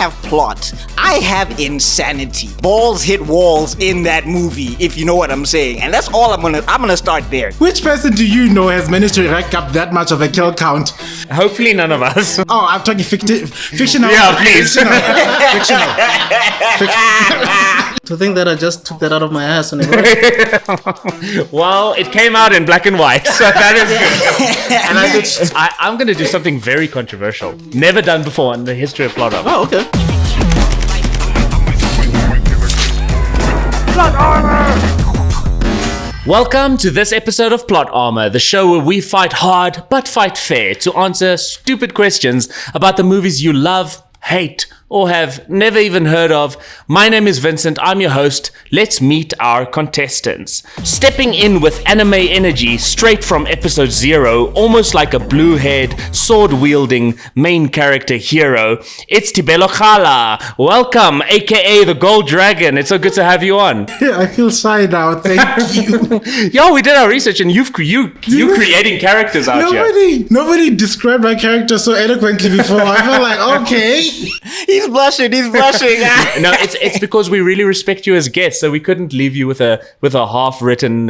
have plot. I have insanity. Balls hit walls in that movie, if you know what I'm saying. And that's all I'm gonna start there. Which person do you know has managed to rack up that much of a kill count? Hopefully none of us. Oh, I'm talking fictional. Yeah, please. Fictional. To think that I just took that out of my ass and Well, it came out in black and white, so that is good. And I'm going to do something very controversial. Never done before in the history of Plot Armor. Oh, okay. Plot Armor! Welcome to this episode of Plot Armor, the show where we fight hard but fight fair to answer stupid questions about the movies you love, hate, or have never even heard of. My name is Vincent, I'm your host. Let's meet our contestants. Stepping in with anime energy straight from episode 0, almost like a blue-haired, sword-wielding main character hero, it's Tebedien. Welcome, aka the Gold Dragon. It's so good to have you on. Yeah, I feel shy now, thank you. Yo, we did our research and you creating characters out here. Nobody described my character so eloquently before. I felt like, okay. He's blushing. No, it's because we really respect you as guests, so we couldn't leave you with a half written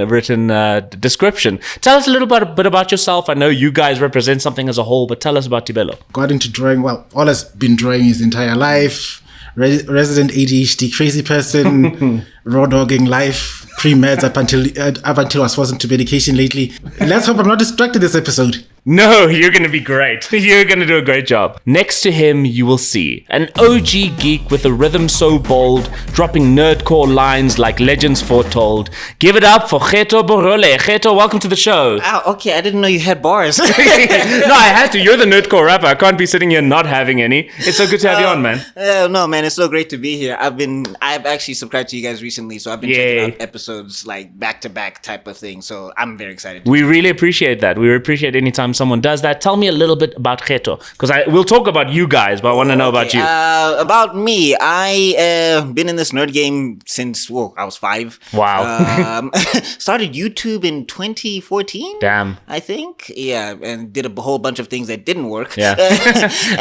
description. Tell us a little bit about yourself. I know you guys represent something as a whole, but tell us about Tebedien. Got into drawing, well, all has been drawing his entire life. Resident ADHD crazy person, raw dogging life, pre-meds up until I was forced into medication lately. Let's hope I'm not distracted this episode. No, you're going to be great. You're going to do a great job. Next to him, you will see an OG geek with a rhythm so bold, dropping nerdcore lines like legends foretold. Give it up for Geto Borole. Geto, welcome to the show. Oh, okay, I didn't know you had bars. No, I had to. You're the nerdcore rapper. I can't be sitting here not having any. It's so good to have you on, man. No, man, it's so great to be here. I've actually subscribed to you guys recently, so I've been checking out episodes like back-to-back type of thing, so I'm very excited. We really appreciate that. We appreciate any time someone does that. Tell me a little bit about Geto, because we'll talk about you guys, but I want to know about you. About me, I been in this nerd game since I was 5. Wow. Started YouTube in 2014. Damn. I think. Yeah, and did a whole bunch of things that didn't work. Yeah.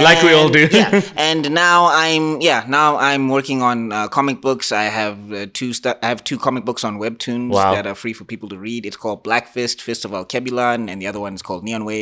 Like we all do. Yeah. And now I'm working on comic books. I have two comic books on Webtoons that are free for people to read. It's called Black Fist, Fist of Alkebulan, and the other one is called Neon Wave.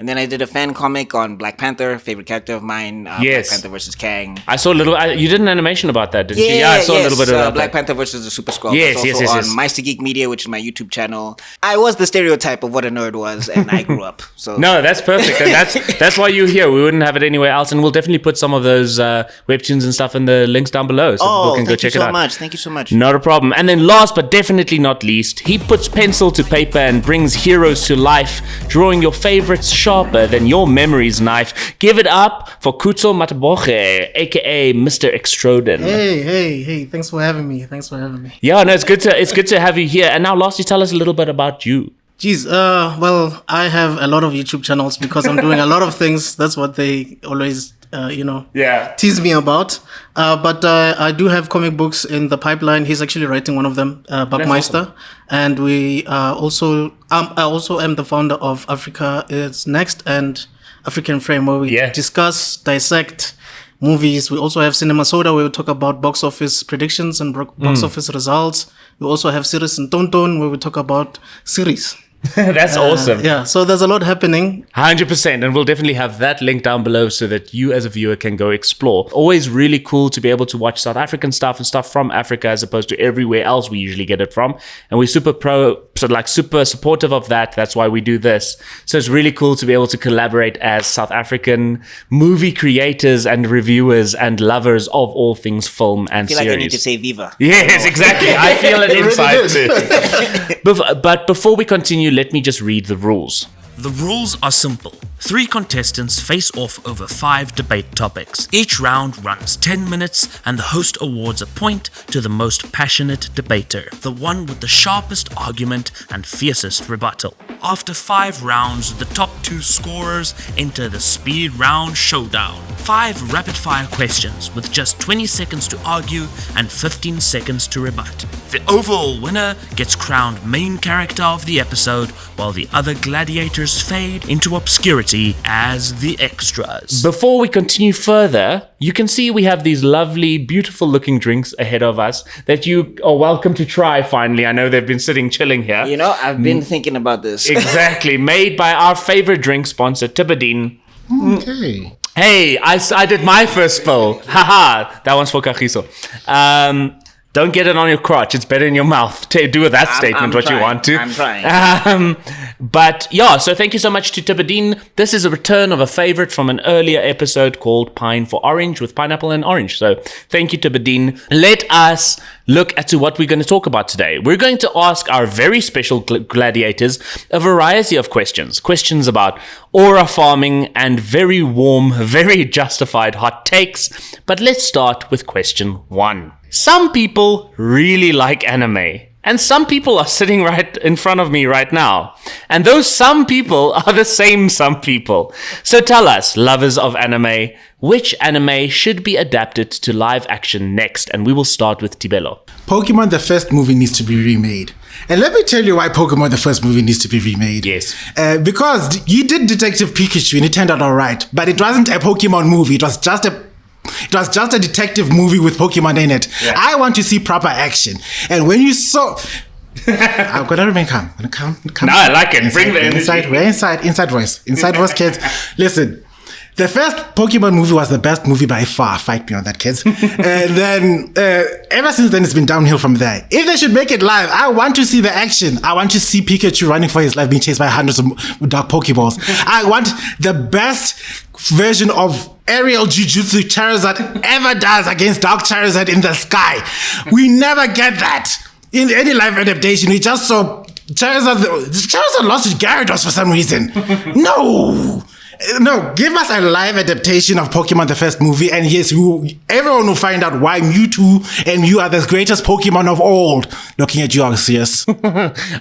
And then I did a fan comic on Black Panther, favorite character of mine. Yes. Black Panther versus Kang. I saw a little. You did an animation about that, didn't you? Yeah, I saw a little bit of Black that. Panther versus the Super Skrull. Yes. On Meister Geek Media, which is my YouTube channel. I was the stereotype of what a nerd was, and I grew up. So no, that's perfect, and that's why you're here. We wouldn't have it anywhere else, and we'll definitely put some of those webtoons and stuff in the links down below, so people can go check it out. Thank you so much. Not a problem. And then last but definitely not least, he puts pencil to paper and brings heroes to life, drawing your favorites sharper than your memory's knife. Give it up for Kuto Mataboche, aka Mr. Extroden. Hey, thanks for having me. Yeah, no, it's good to have you here. And now lastly, tell us a little bit about you. Geez, well, I have a lot of YouTube channels because I'm doing a lot of things. That's what they always, tease me about. But I do have comic books in the pipeline. He's actually writing one of them, Buckmeister. Awesome. And we I also am the founder of Africa Is Next and African Frame, where we discuss, dissect movies. We also have Cinema Soda, where we talk about box office predictions and box office results. We also have Series and Tonton, where we talk about series. That's awesome. Yeah, so there's a lot happening. 100%, and we'll definitely have that link down below so that you as a viewer can go explore. Always really cool to be able to watch South African stuff and stuff from Africa as opposed to everywhere else we usually get it from. And we're super supportive of that. That's why we do this. So it's really cool to be able to collaborate as South African movie creators and reviewers and lovers of all things film and series. I feel like I need to say Viva. Yes, exactly. I feel it inside too. But before we continue, let me just read the rules. The rules are simple. 3 contestants face off over 5 debate topics. Each round runs 10 minutes and the host awards a point to the most passionate debater, the one with the sharpest argument and fiercest rebuttal. After 5 rounds, the top 2 scorers enter the speed round showdown. 5 rapid-fire questions with just 20 seconds to argue and 15 seconds to rebut. The overall winner gets crowned main character of the episode, while the other gladiators characters fade into obscurity as the extras. Before we continue further, you can see we have these lovely, beautiful looking drinks ahead of us that you are welcome to try finally. I know they've been sitting chilling here. You know, I've been thinking about this. Exactly. Made by our favorite drink sponsor, Tebedien. Okay. Hey, I did my first spill. Haha, that one's for Kagiso. Don't get it on your crotch. It's better in your mouth. Do with that statement what you want to. I'm trying. But yeah, so thank you so much to Tebedien. This is a return of a favorite from an earlier episode called Pine for Orange with pineapple and orange. So thank you, Tebedien. Let us look at what we're going to talk about today. We're going to ask our very special gladiators a variety of questions. Questions about aura farming and very warm, very justified hot takes. But let's start with question 1. Some people really like anime, and some people are sitting right in front of me right now. And those some people are the same some people. So tell us, lovers of anime, which anime should be adapted to live action next? And we will start with Tibelo. Pokemon, the first movie, needs to be remade. And let me tell you why Pokemon, the first movie, needs to be remade. Yes. Because you did Detective Pikachu and it turned out all right. But it wasn't a Pokemon movie. It was just a detective movie with Pokemon in it. Yeah. I want to see proper action. And when you saw... I'm going to remain calm. No, I like it. Bring the energy. We're inside voice. Inside voice, kids. Listen, the first Pokemon movie was the best movie by far. Fight me on that, kids. And then, ever since then, it's been downhill from there. If they should make it live, I want to see the action. I want to see Pikachu running for his life, being chased by hundreds of dark Pokeballs. I want the best version of aerial Jujutsu Charizard ever does against Dark Charizard in the sky. We never get that in any live adaptation. We just saw Charizard lost to Gyarados for some reason. No, give us a live adaptation of Pokemon the first movie, and yes, everyone will find out why Mewtwo and Mew are the greatest Pokemon of all. Looking at you, Arceus.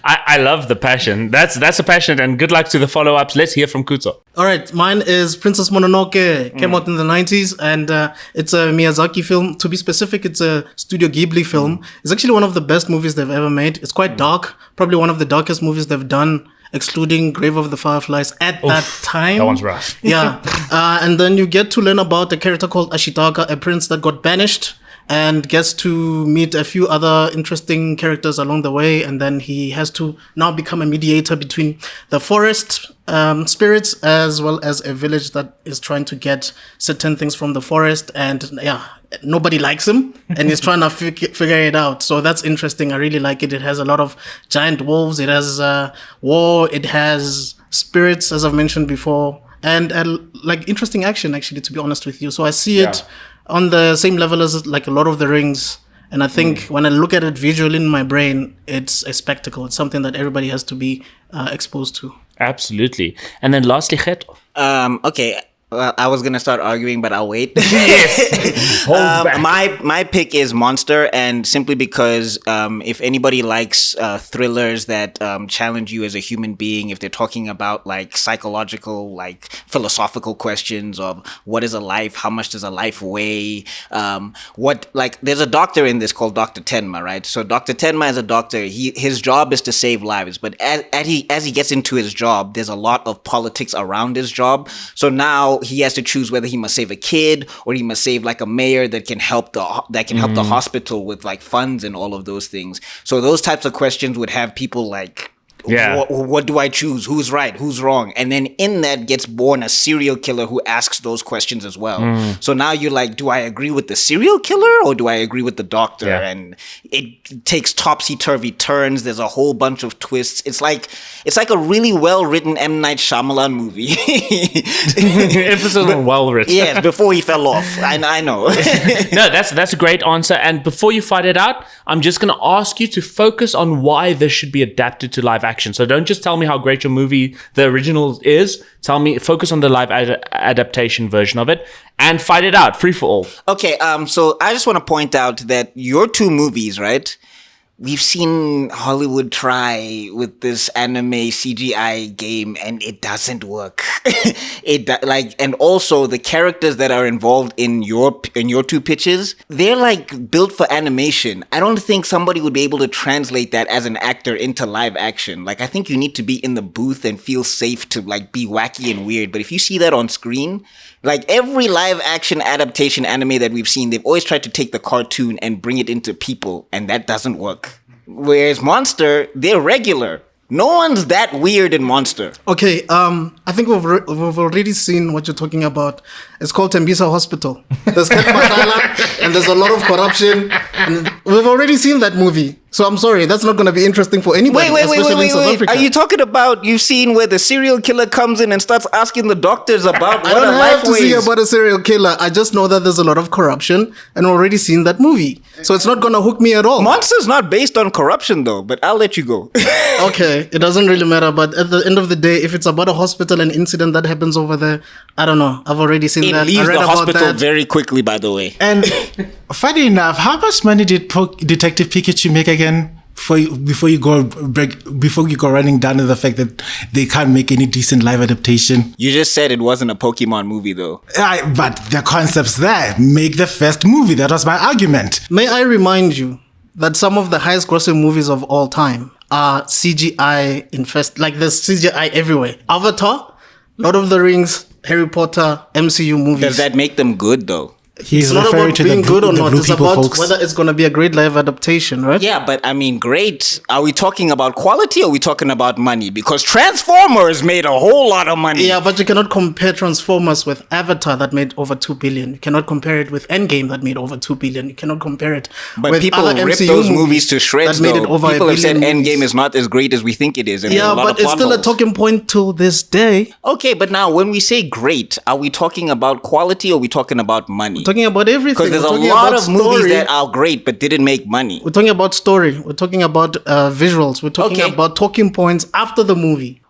I love the passion. That's a passion, and good luck to the follow-ups. Let's hear from Kuzo. All right, mine is Princess Mononoke. Came out in the 90s, and it's a Miyazaki film. To be specific, it's a Studio Ghibli film. It's actually one of the best movies they've ever made. It's quite dark, probably one of the darkest movies they've done, excluding Grave of the Fireflies at that time. That one's rough. Yeah. And then you get to learn about a character called Ashitaka, a prince that got banished, and gets to meet a few other interesting characters along the way. And then he has to now become a mediator between the forest spirits as well as a village that is trying to get certain things from the forest. And yeah, nobody likes him and he's trying to figure it out. So that's interesting. I really like it. It has a lot of giant wolves. It has war. It has spirits, as I've mentioned before, and like interesting action, actually, to be honest with you. So I see it on the same level as like a Lord of the Rings. And I think when I look at it visually in my brain, it's a spectacle. It's something that everybody has to be exposed to. Absolutely. And then lastly, Geto. Okay. Well, I was gonna start arguing, but I'll wait. Yes. My pick is Monster, and simply because if anybody likes thrillers that challenge you as a human being, if they're talking about like psychological, like philosophical questions of what is a life, how much does a life weigh, there's a doctor in this called Dr. Tenma, right? So Dr. Tenma is a doctor. His job is to save lives, but as he gets into his job, there's a lot of politics around his job. So now he has to choose whether he must save a kid or he must save like a mayor that can help the hospital with like funds and all of those things. So those types of questions would have people like, what do I choose? Who's right? Who's wrong? And then in that gets born a serial killer who asks those questions as well. So now you're like, do I agree with the serial killer or do I agree with the doctor? Yeah. And it takes topsy-turvy turns. There's a whole bunch of twists. It's like a really well-written M. Night Shyamalan movie. Emphasis on well-written. Yes, before he fell off. I know. No, that's a great answer. And before you fight it out, I'm just going to ask you to focus on why this should be adapted to live action. So don't just tell me how great your movie, the original, is. Focus on the live adaptation version of it and fight it out, free for all. Okay, so I just want to point out that your two movies, right? we've seen Hollywood try with this anime CGI game, and it doesn't work. And also the characters that are involved in your two pitches, they're like built for animation. I don't think somebody would be able to translate that as an actor into live action. Like, I think you need to be in the booth and feel safe to like be wacky and weird. But if you see that on screen, like every live action adaptation anime that we've seen, they've always tried to take the cartoon and bring it into people, and that doesn't work. Whereas Monster, they're regular. No one's that weird in Monster. Okay, I think we've already seen what you're talking about. It's called Tembisa Hospital. There's Ket Makala, and there's a lot of corruption. And we've already seen that movie. So I'm sorry, that's not going to be interesting for anybody, especially in South Africa. Are you talking about, you've seen where the serial killer comes in and starts asking the doctors about what I don't a have life to see weighs? about a serial killer. I just know that there's a lot of corruption, and I've already seen that movie. So it's not going to hook me at all. Monster's not based on corruption though, but I'll let you go. Okay, it doesn't really matter. But at the end of the day, if it's about a hospital and incident that happens over there, I don't know. I've already seen It that. leaves I read the about hospital that. very quickly, by the way. And funny enough, how much money did Detective Pikachu make again? Before you go running down to the fact that they can't make any decent live adaptation. You just said it wasn't a Pokemon movie though. But the concept's there. Make the first movie. That was my argument. May I remind you that some of the highest grossing movies of all time are CGI like there's CGI everywhere. Avatar, Lord of the Rings, Harry Potter, MCU movies. Does that make them good though? He's It's not referring about to being the good or the not. blue It's people, about folks. whether it's going to be a great live adaptation, right? Yeah, but I mean, great. Are we talking about quality or are we talking about money? Because Transformers made a whole lot of money. Yeah, but you cannot compare Transformers with Avatar that made over 2 billion. You cannot compare it with Endgame that made over 2 billion. You cannot compare it But with people other rip MCU those movies to shreds, that made it though. over People a have said billion Endgame movies. is not as great as we think it is. And there's Yeah, a lot but of it's plot still a holes. talking point till this day. Okay, but now when we say great, are we talking about quality or are we talking about money? We're talking about everything. Because there's We're a talking lot about of movies story. that are great but didn't make money. We're talking about story. We're talking about visuals. We're talking Okay. about talking points after the movie.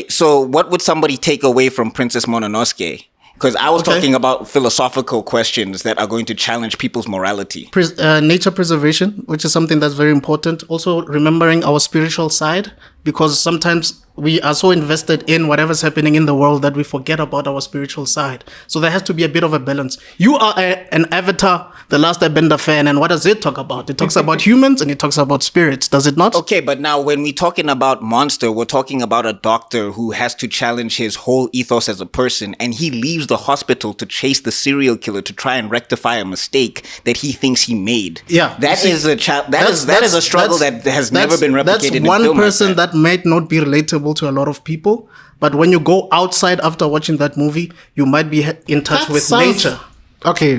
So what would somebody take away from Princess Mononoke? Because I was talking about philosophical questions that are going to challenge people's morality. Nature preservation, which is something that's very important. Also remembering our spiritual side, because sometimes we are so invested in whatever's happening in the world that we forget about our spiritual side. So there has to be a bit of a balance. You are an Avatar, The Last Airbender fan, and what does it talk about? It talks about humans and it talks about spirits, does it not? Okay, but now when we're talking about Monster, we're talking about a doctor who has to challenge his whole ethos as a person, and he leaves the hospital to chase the serial killer to try and rectify a mistake that he thinks he made. Yeah, that is a struggle that has never been replicated That's in one film person like that might not be relatable to a lot of people, but when you go outside after watching that movie, you might be in touch That with sounds- nature. Okay,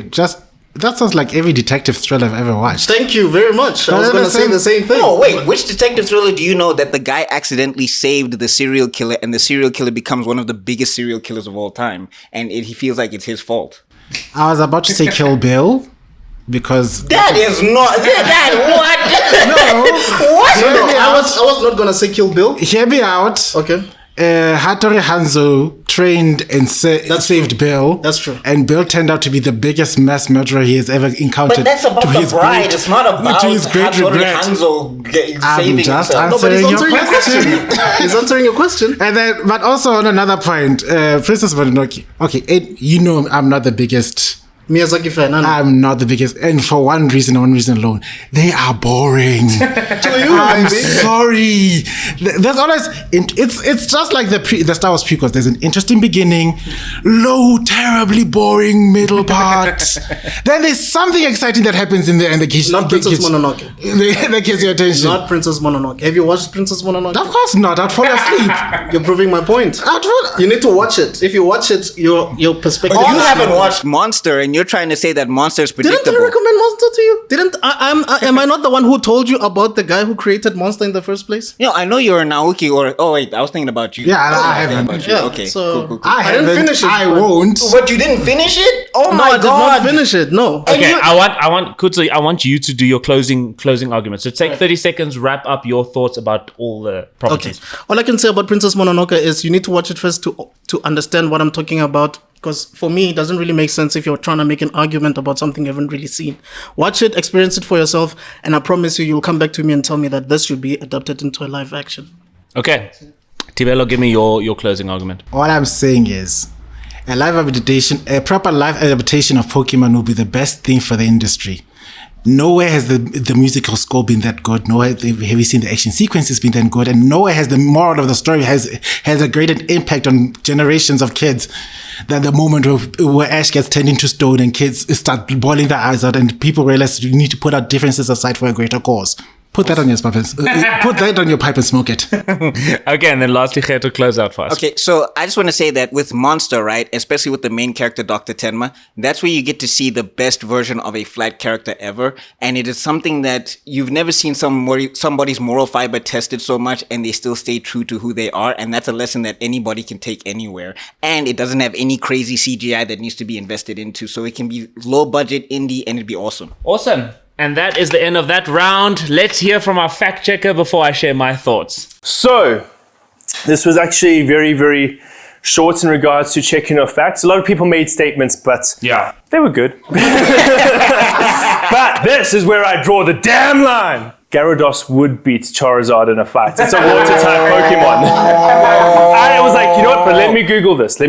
that sounds like every detective thriller I've ever watched. Thank you very much. I was going to say the same thing. Oh, wait. Which detective thriller do you know that the guy accidentally saved the serial killer and the serial killer becomes one of the biggest serial killers of all time and he feels like it's his fault? I was about to say Kill Bill because That is not... That what? No, I was not going to say Kill Bill. hear me out. Okay. Hattori Hanzo trained and saved Bill. That's true. And Bill turned out to be the biggest mass murderer he has ever encountered. But that's about to the his bride. great- It's not about to his great Hattori regret. Hanzo I'm saving just himself. No, but he's answering your answering your question. question. He's answering your question. And then, but also on another point, Princess Mononoke. Okay, you know I'm not the biggest. Miyazaki fan. I'm not the biggest, and for one reason alone, they are boring. To you, I'm maybe. sorry. There's always it's just like the Star Wars prequels. There's an interesting beginning, low, terribly boring middle part. Then there's something exciting that happens in there, and the kids Not Princess Mononoke. That gets your attention. Not Princess Mononoke. Have you watched Princess Mononoke? Of course not. I'd fall asleep. You're proving my point. I'd You need to watch it. If you watch it, your perspective. But you is haven't different. watched Monster and you're trying to say that Monster is Didn't predictable. I recommend Monster to you? Am I not the one who told you about the guy who created Monster in the first place? I know you're a Naoki or... Oh, wait. I was thinking about you. Yeah, I was haven't. thinking about you. Yeah, Okay, so- cool. I didn't haven't. finish it, I but- won't. What, you didn't finish it? Oh No, my I did God. not finish it. No. Okay, I want Kutsi, I want you to do your closing argument. So take 30 seconds, wrap up your thoughts about all the Okay. properties. All I can say about Princess Mononoke is you need to watch it first to understand what I'm talking about Because for me, it doesn't really make sense if you're trying to make an argument about something you haven't really seen. Watch it, experience it for yourself, and I promise you'll come back to me and tell me that this should be adapted into a live action. Okay. Tibelo, give me your closing argument. All I'm saying is, a proper live adaptation of Pokemon will be the best thing for the industry. Nowhere has the musical score been that good. Nowhere have you seen the action sequences been that good. And nowhere has the moral of the story has a greater impact on generations of kids than the moment where Ash gets turned into stone and kids start bawling their eyes out and people realize you need to put our differences aside for a greater cause. Put that on your pipe and smoke it. Okay, and then lastly, Geert, close out for us. Okay, so I just want to say that with Monster, right, especially with the main character, Dr. Tenma, that's where you get to see the best version of a flat character ever. And it is something that you've never seen somebody's moral fiber tested so much and they still stay true to who they are. And that's a lesson that anybody can take anywhere. And it doesn't have any crazy CGI that needs to be invested into. So it can be low budget, indie, and it'd be awesome. Awesome. And that is the end of that round. Let's hear from our fact checker before I share my thoughts. So, this was actually very, very short in regards to checking of facts. A lot of people made statements, but they were good. But this is where I draw the damn line. Gyarados would beat Charizard in a fight. It's a water-type Pokemon. I was like, you know what? But let me Google this.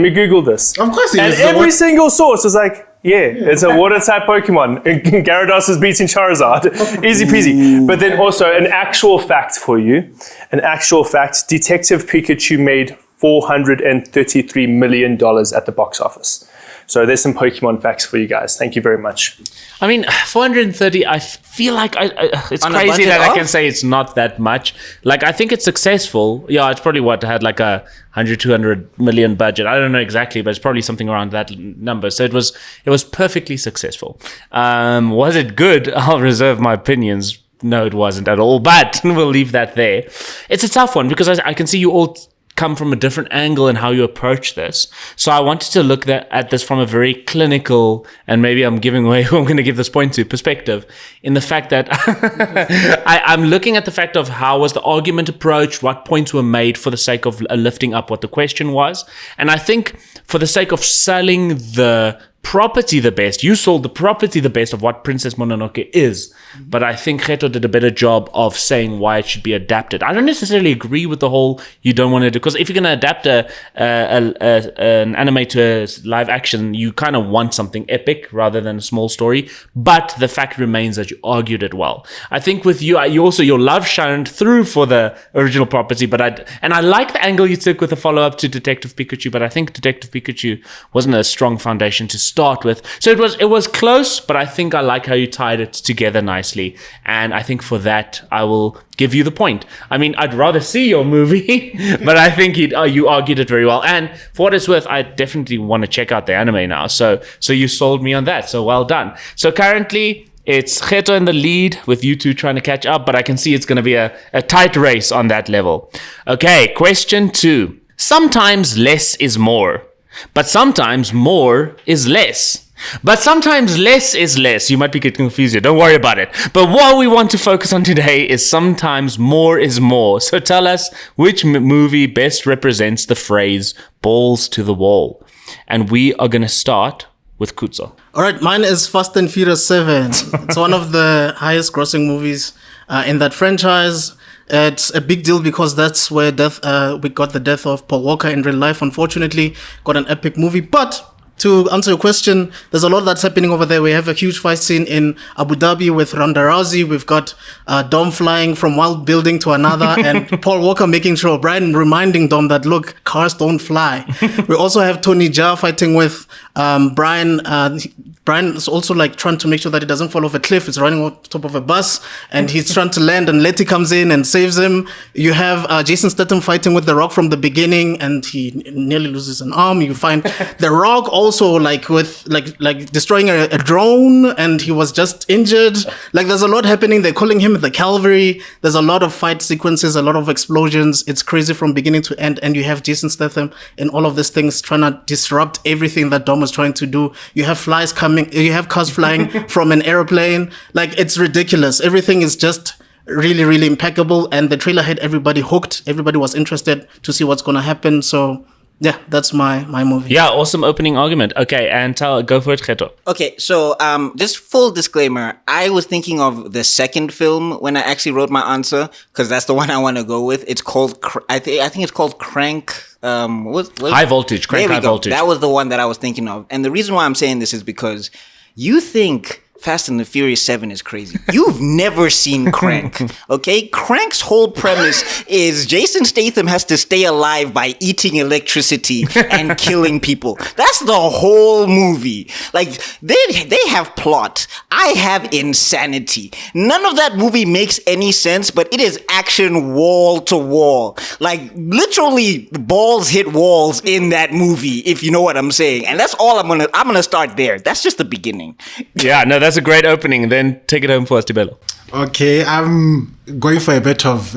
Of course it is. And every single source was like, it's a water-type Pokemon. Gyarados is beating Charizard. Easy peasy. But then also an actual fact for you. Detective Pikachu made $433 million at the box office. So there's some Pokemon facts for you guys. Thank you very much. I mean, 430, I feel like it's crazy that I can say it's not that much. Like, I think it's successful. Yeah, it's probably had like a 100, 200 million budget. I don't know exactly, but it's probably something around that number. So it was perfectly successful. Was it good? I'll reserve my opinions. No, it wasn't at all, but we'll leave that there. It's a tough one because I can see you all come from a different angle in how you approach this. So I wanted to look at this from a very clinical, and maybe I'm giving away who I'm going to give this point to, perspective, in the fact that I'm looking at the fact of how was the argument approached, what points were made for the sake of lifting up what the question was. And I think for the sake of selling the property the best, you sold the property the best of what Princess Mononoke is, but I think Geto did a better job of saying why it should be adapted. I don't necessarily agree with the whole you don't want to do, because if you're going to adapt an anime to a live action, you kind of want something epic rather than a small story, but the fact remains that you argued it well. I think with you also, your love shined through for the original property, but I like the angle you took with the follow-up to Detective Pikachu, but I think Detective Pikachu wasn't a strong foundation to start with. So it was close, but I think I like how you tied it together nicely. And I think for that, I will give you the point. I mean, I'd rather see your movie, but I think you argued it very well. And for what it's worth, I definitely want to check out the anime now. So you sold me on that. So well done. So currently, it's Geto in the lead with you two trying to catch up, but I can see it's going to be a tight race on that level. Okay, question 2. Sometimes less is more. But sometimes more is less. But sometimes less is less. You might be getting confused here. Don't worry about it. But what we want to focus on today is sometimes more is more. So tell us which movie best represents the phrase balls to the wall. And we are going to start with Kutso. All right, mine is Fast and Furious 7. It's one of the highest grossing movies in that franchise. It's a big deal because that's where we got the death of Paul Walker in real life. Unfortunately, got an epic movie. But to answer your question, there's a lot that's happening over there. We have a huge fight scene in Abu Dhabi with Ronda Rousey. We've got Dom flying from one building to another, and Paul Walker making sure, Brian reminding Dom that, look, cars don't fly. We also have Tony Jaa fighting with Brian. Brian is also like trying to make sure that he doesn't fall off a cliff. He's running on top of a bus and he's trying to land, and Letty comes in and saves him. You have Jason Statham fighting with The Rock from the beginning and he nearly loses an arm. You find The Rock also like destroying a drone and he was just injured. Like there's a lot happening. They're calling him the Calvary. There's a lot of fight sequences, a lot of explosions. It's crazy from beginning to end. And you have Jason Statham in all of these things trying to disrupt everything that Dom was trying to do. You have flies coming. You have cars flying from an airplane. Like, it's ridiculous. Everything is just really, really impeccable. And the trailer had everybody hooked. Everybody was interested to see what's going to happen. So Yeah, that's my movie. Yeah, awesome opening argument. Okay, and go for it, Geto. Okay, so just full disclaimer, I was thinking of the second film when I actually wrote my answer, because that's the one I want to go with. It's called, I think it's called Crank. High Voltage, Crank High Voltage. That was the one that I was thinking of. And the reason why I'm saying this is because you think Fast and the Furious 7 is crazy. You've never seen Crank, okay? Crank's whole premise is Jason Statham has to stay alive by eating electricity and killing people. That's the whole movie. Like, they have plot. I have insanity. None of that movie makes any sense, but it is action wall to wall. Like, literally, balls hit walls in that movie, if you know what I'm saying. And that's all I'm gonna start there. That's just the beginning. Yeah, no, that's a great opening. Then take it home for us, Tebelo. Okay, I'm going for a bit of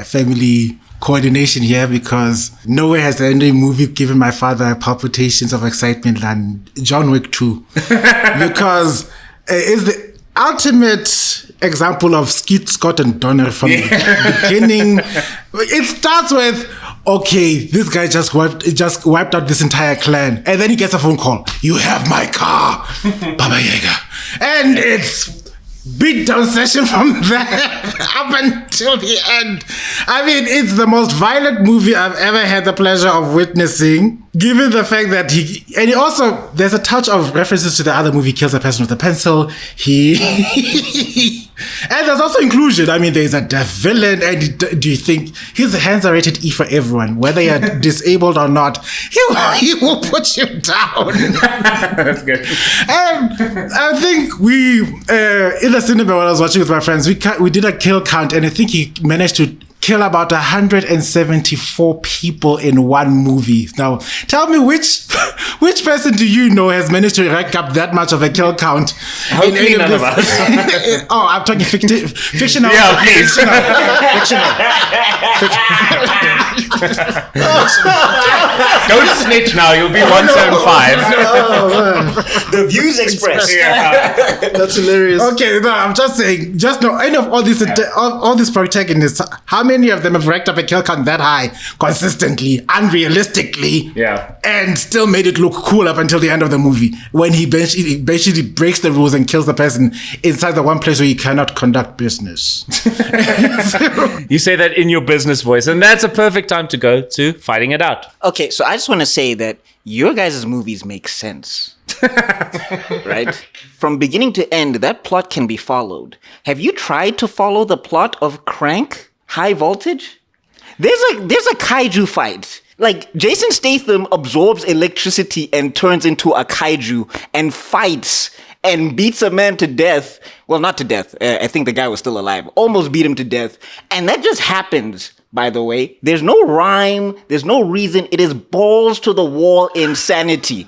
family coordination here because nowhere has any movie given my father palpitations of excitement than John Wick 2. Because it's the ultimate example of Skeet, Scott, and Donner from the beginning. It starts with, okay, this guy just wiped out this entire clan. And then he gets a phone call. You have my car, Baba Yaga. And it's beatdown session from there up until the end. I mean, it's the most violent movie I've ever had the pleasure of witnessing, given the fact that there's a touch of references to the other movie, Kills a Person with a Pencil. And there's also inclusion. I mean, there's a deaf villain, and do you think his hands are rated E for everyone, whether you're disabled or not? He will put you down. That's good. And I think we in the cinema when I was watching with my friends, we did a kill count, and I think he managed to kill about 174 people in one movie. Now, tell me which person do you know has managed to rack up that much of a kill count? Hopefully none of us. Oh, I'm talking fictional. Yeah, please. Fictional. Don't snitch now. You'll be 175. The views expressed. That's hilarious. Okay, no, I'm just saying, just know, any of all these protagonists, how many of them have racked up a kill count that high consistently, unrealistically, and still made it look cool up until the end of the movie when he basically breaks the rules and kills the person inside the one place where you cannot conduct business. You say that in your business voice, and that's a perfect time to go to fighting it out. Okay, so I just want to say that your guys' movies make sense. Right? From beginning to end, that plot can be followed. Have you tried to follow the plot of Crank High Voltage? There's a kaiju fight. Like, Jason Statham absorbs electricity and turns into a kaiju and fights and beats a man to death. Well, not to death. I think the guy was still alive. Almost beat him to death. And that just happens, by the way. There's no rhyme. There's no reason. It is balls to the wall insanity.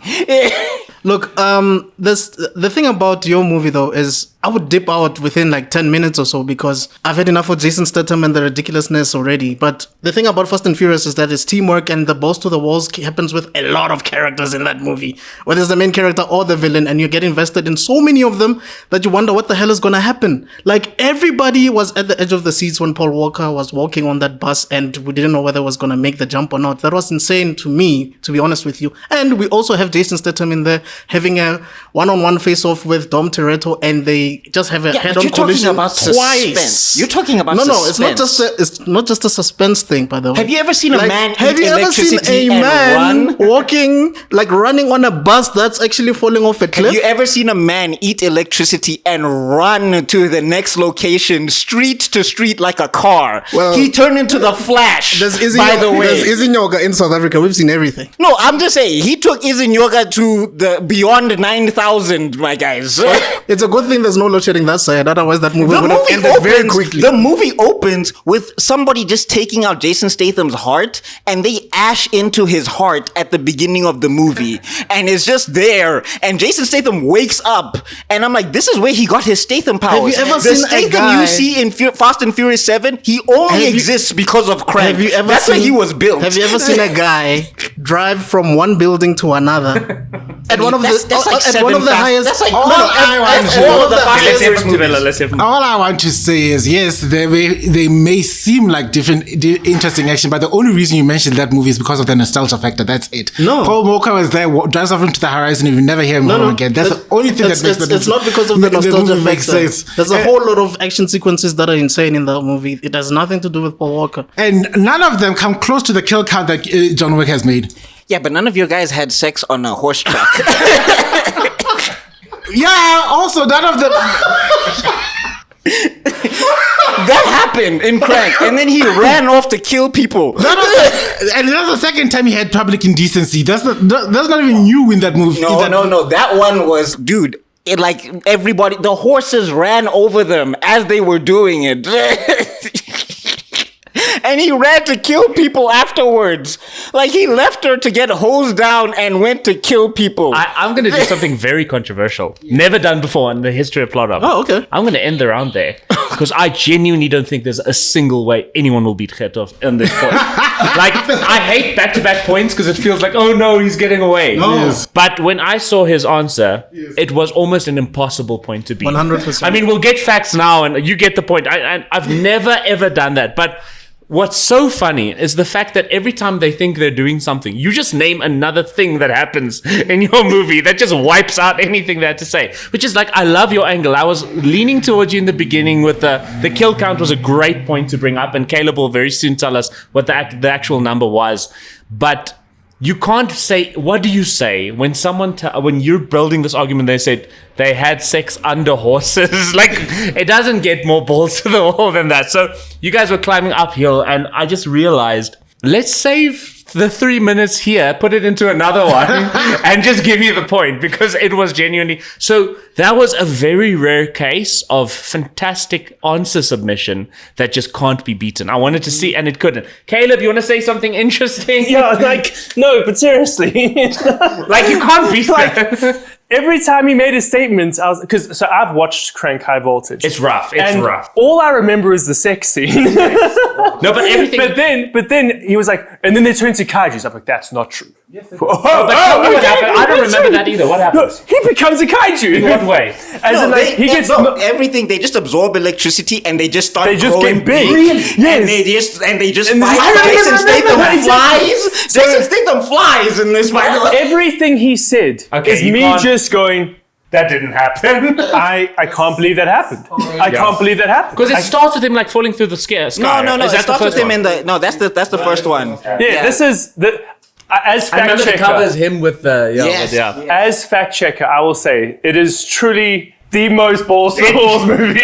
Look, the thing about your movie though is I would dip out within like 10 minutes or so because I've had enough of Jason Statham and the ridiculousness already. But the thing about Fast and Furious is that it's teamwork, and the balls to the walls happens with a lot of characters in that movie, whether it's the main character or the villain, and you get invested in so many of them that you wonder what the hell is going to happen. Like, everybody was at the edge of the seats when Paul Walker was walking on that bus, and we didn't know whether it was going to make the jump or not. That was insane to me, to be honest with you. And we also have Jason Statham in there having a one-on-one face-off with Dom Toretto, and they just have a head-on collision twice. You're talking about suspense. It's not just a suspense thing, by the way. Have you ever seen a man Have eat you ever seen electricity a man run? walking, like running on a bus that's actually falling off a cliff? Have you ever seen a man eat electricity and run to the next location, street to street, like a car? Well, he turned into the Flash, by the way. There's Izinyoga in South Africa. We've seen everything. No, I'm just saying, he took Izinyoga to the beyond 9,000, my guys. It's a good thing there's no load shedding that side. Otherwise, that movie would have ended very quickly. The movie opens with somebody just taking out Jason Statham's heart, and they ash into his heart at the beginning of the movie, and it's just there. And Jason Statham wakes up, and I'm like, this is where he got his Statham powers. Have you ever the seen Statham a guy you see in Fast and Furious 7? He only exists because of Crank. That's where he was built. Have you ever seen a guy drive from one building to another At one of the highest. That's like all of the Let's hear from All I want to say is, yes, they may seem like different, interesting action, but the only reason you mentioned that movie is because of the nostalgia factor. That's it. No. Paul Walker was there, drives off into the horizon, and you never hear him again. That's the only thing that makes the movie. It's not because of the nostalgia movie makes factor. sense. There's a whole lot of action sequences that are insane in that movie. It has nothing to do with Paul Walker. And none of them come close to the kill count that John Wick has made. Yeah, but none of your guys had sex on a horse track. Yeah, also none of them. That happened in Crank, and then he ran off to kill people. And that's the second time he had public indecency. That's not even new in that movie. No. That one was, dude. It, like, everybody, the horses ran over them as they were doing it. And he ran to kill people afterwards. Like, he left her to get hosed down and went to kill people. I'm going to do something very controversial. Never done before in the history of Plot Armor. Oh, okay. I'm going to end the round there. Because I genuinely don't think there's a single way anyone will beat Ghetto in this point. Like, I hate back-to-back points because it feels like, oh no, he's getting away. Yes. But when I saw his answer, it was almost an impossible point to beat. 100%. I mean, we'll get facts now and you get the point. I've never ever done that. But what's so funny is the fact that every time they think they're doing something, you just name another thing that happens in your movie that just wipes out anything they had to say. Which is like, I love your angle. I was leaning towards you in the beginning with the kill count was a great point to bring up, and Caleb will very soon tell us what the actual number was. But you can't say, what do you say when someone, when you're building this argument, they said they had sex under horses? Like, it doesn't get more balls to the wall than that. So you guys were climbing uphill, and I just realized, let's save the 3 minutes here, put it into another one, and just give you the point, because it was genuinely. So that was a very rare case of fantastic answer submission that just can't be beaten. I wanted to see, and it couldn't. Caleb, you want to say something interesting? Yeah, like, no, but seriously. Like, you can't beat that. Every time he made a statement, so I've watched Crank High Voltage. It's rough. It's and rough. All I remember is the sex scene. No, but everything. But then he was like, and then they turned to kaijus. I'm like, that's not true. But tell me what happened. I don't remember that either. What happens? He becomes a kaiju. In what way? Everything. They just absorb electricity and they just start. They just growing get big. Yes. And they just fight. Jason Statham flies. Jason Statham flies in this fight. Everything he said is me just going, that didn't happen. I can't believe that happened. I can't believe that happened. Because it starts with him like falling through the sky. No. Is It that starts the with first him one? in the. No, that's the first one. Yeah, this is the. As I fact remember the checker, cover is him with the. Yes. as fact checker, I will say it is truly the most balls to the walls movie.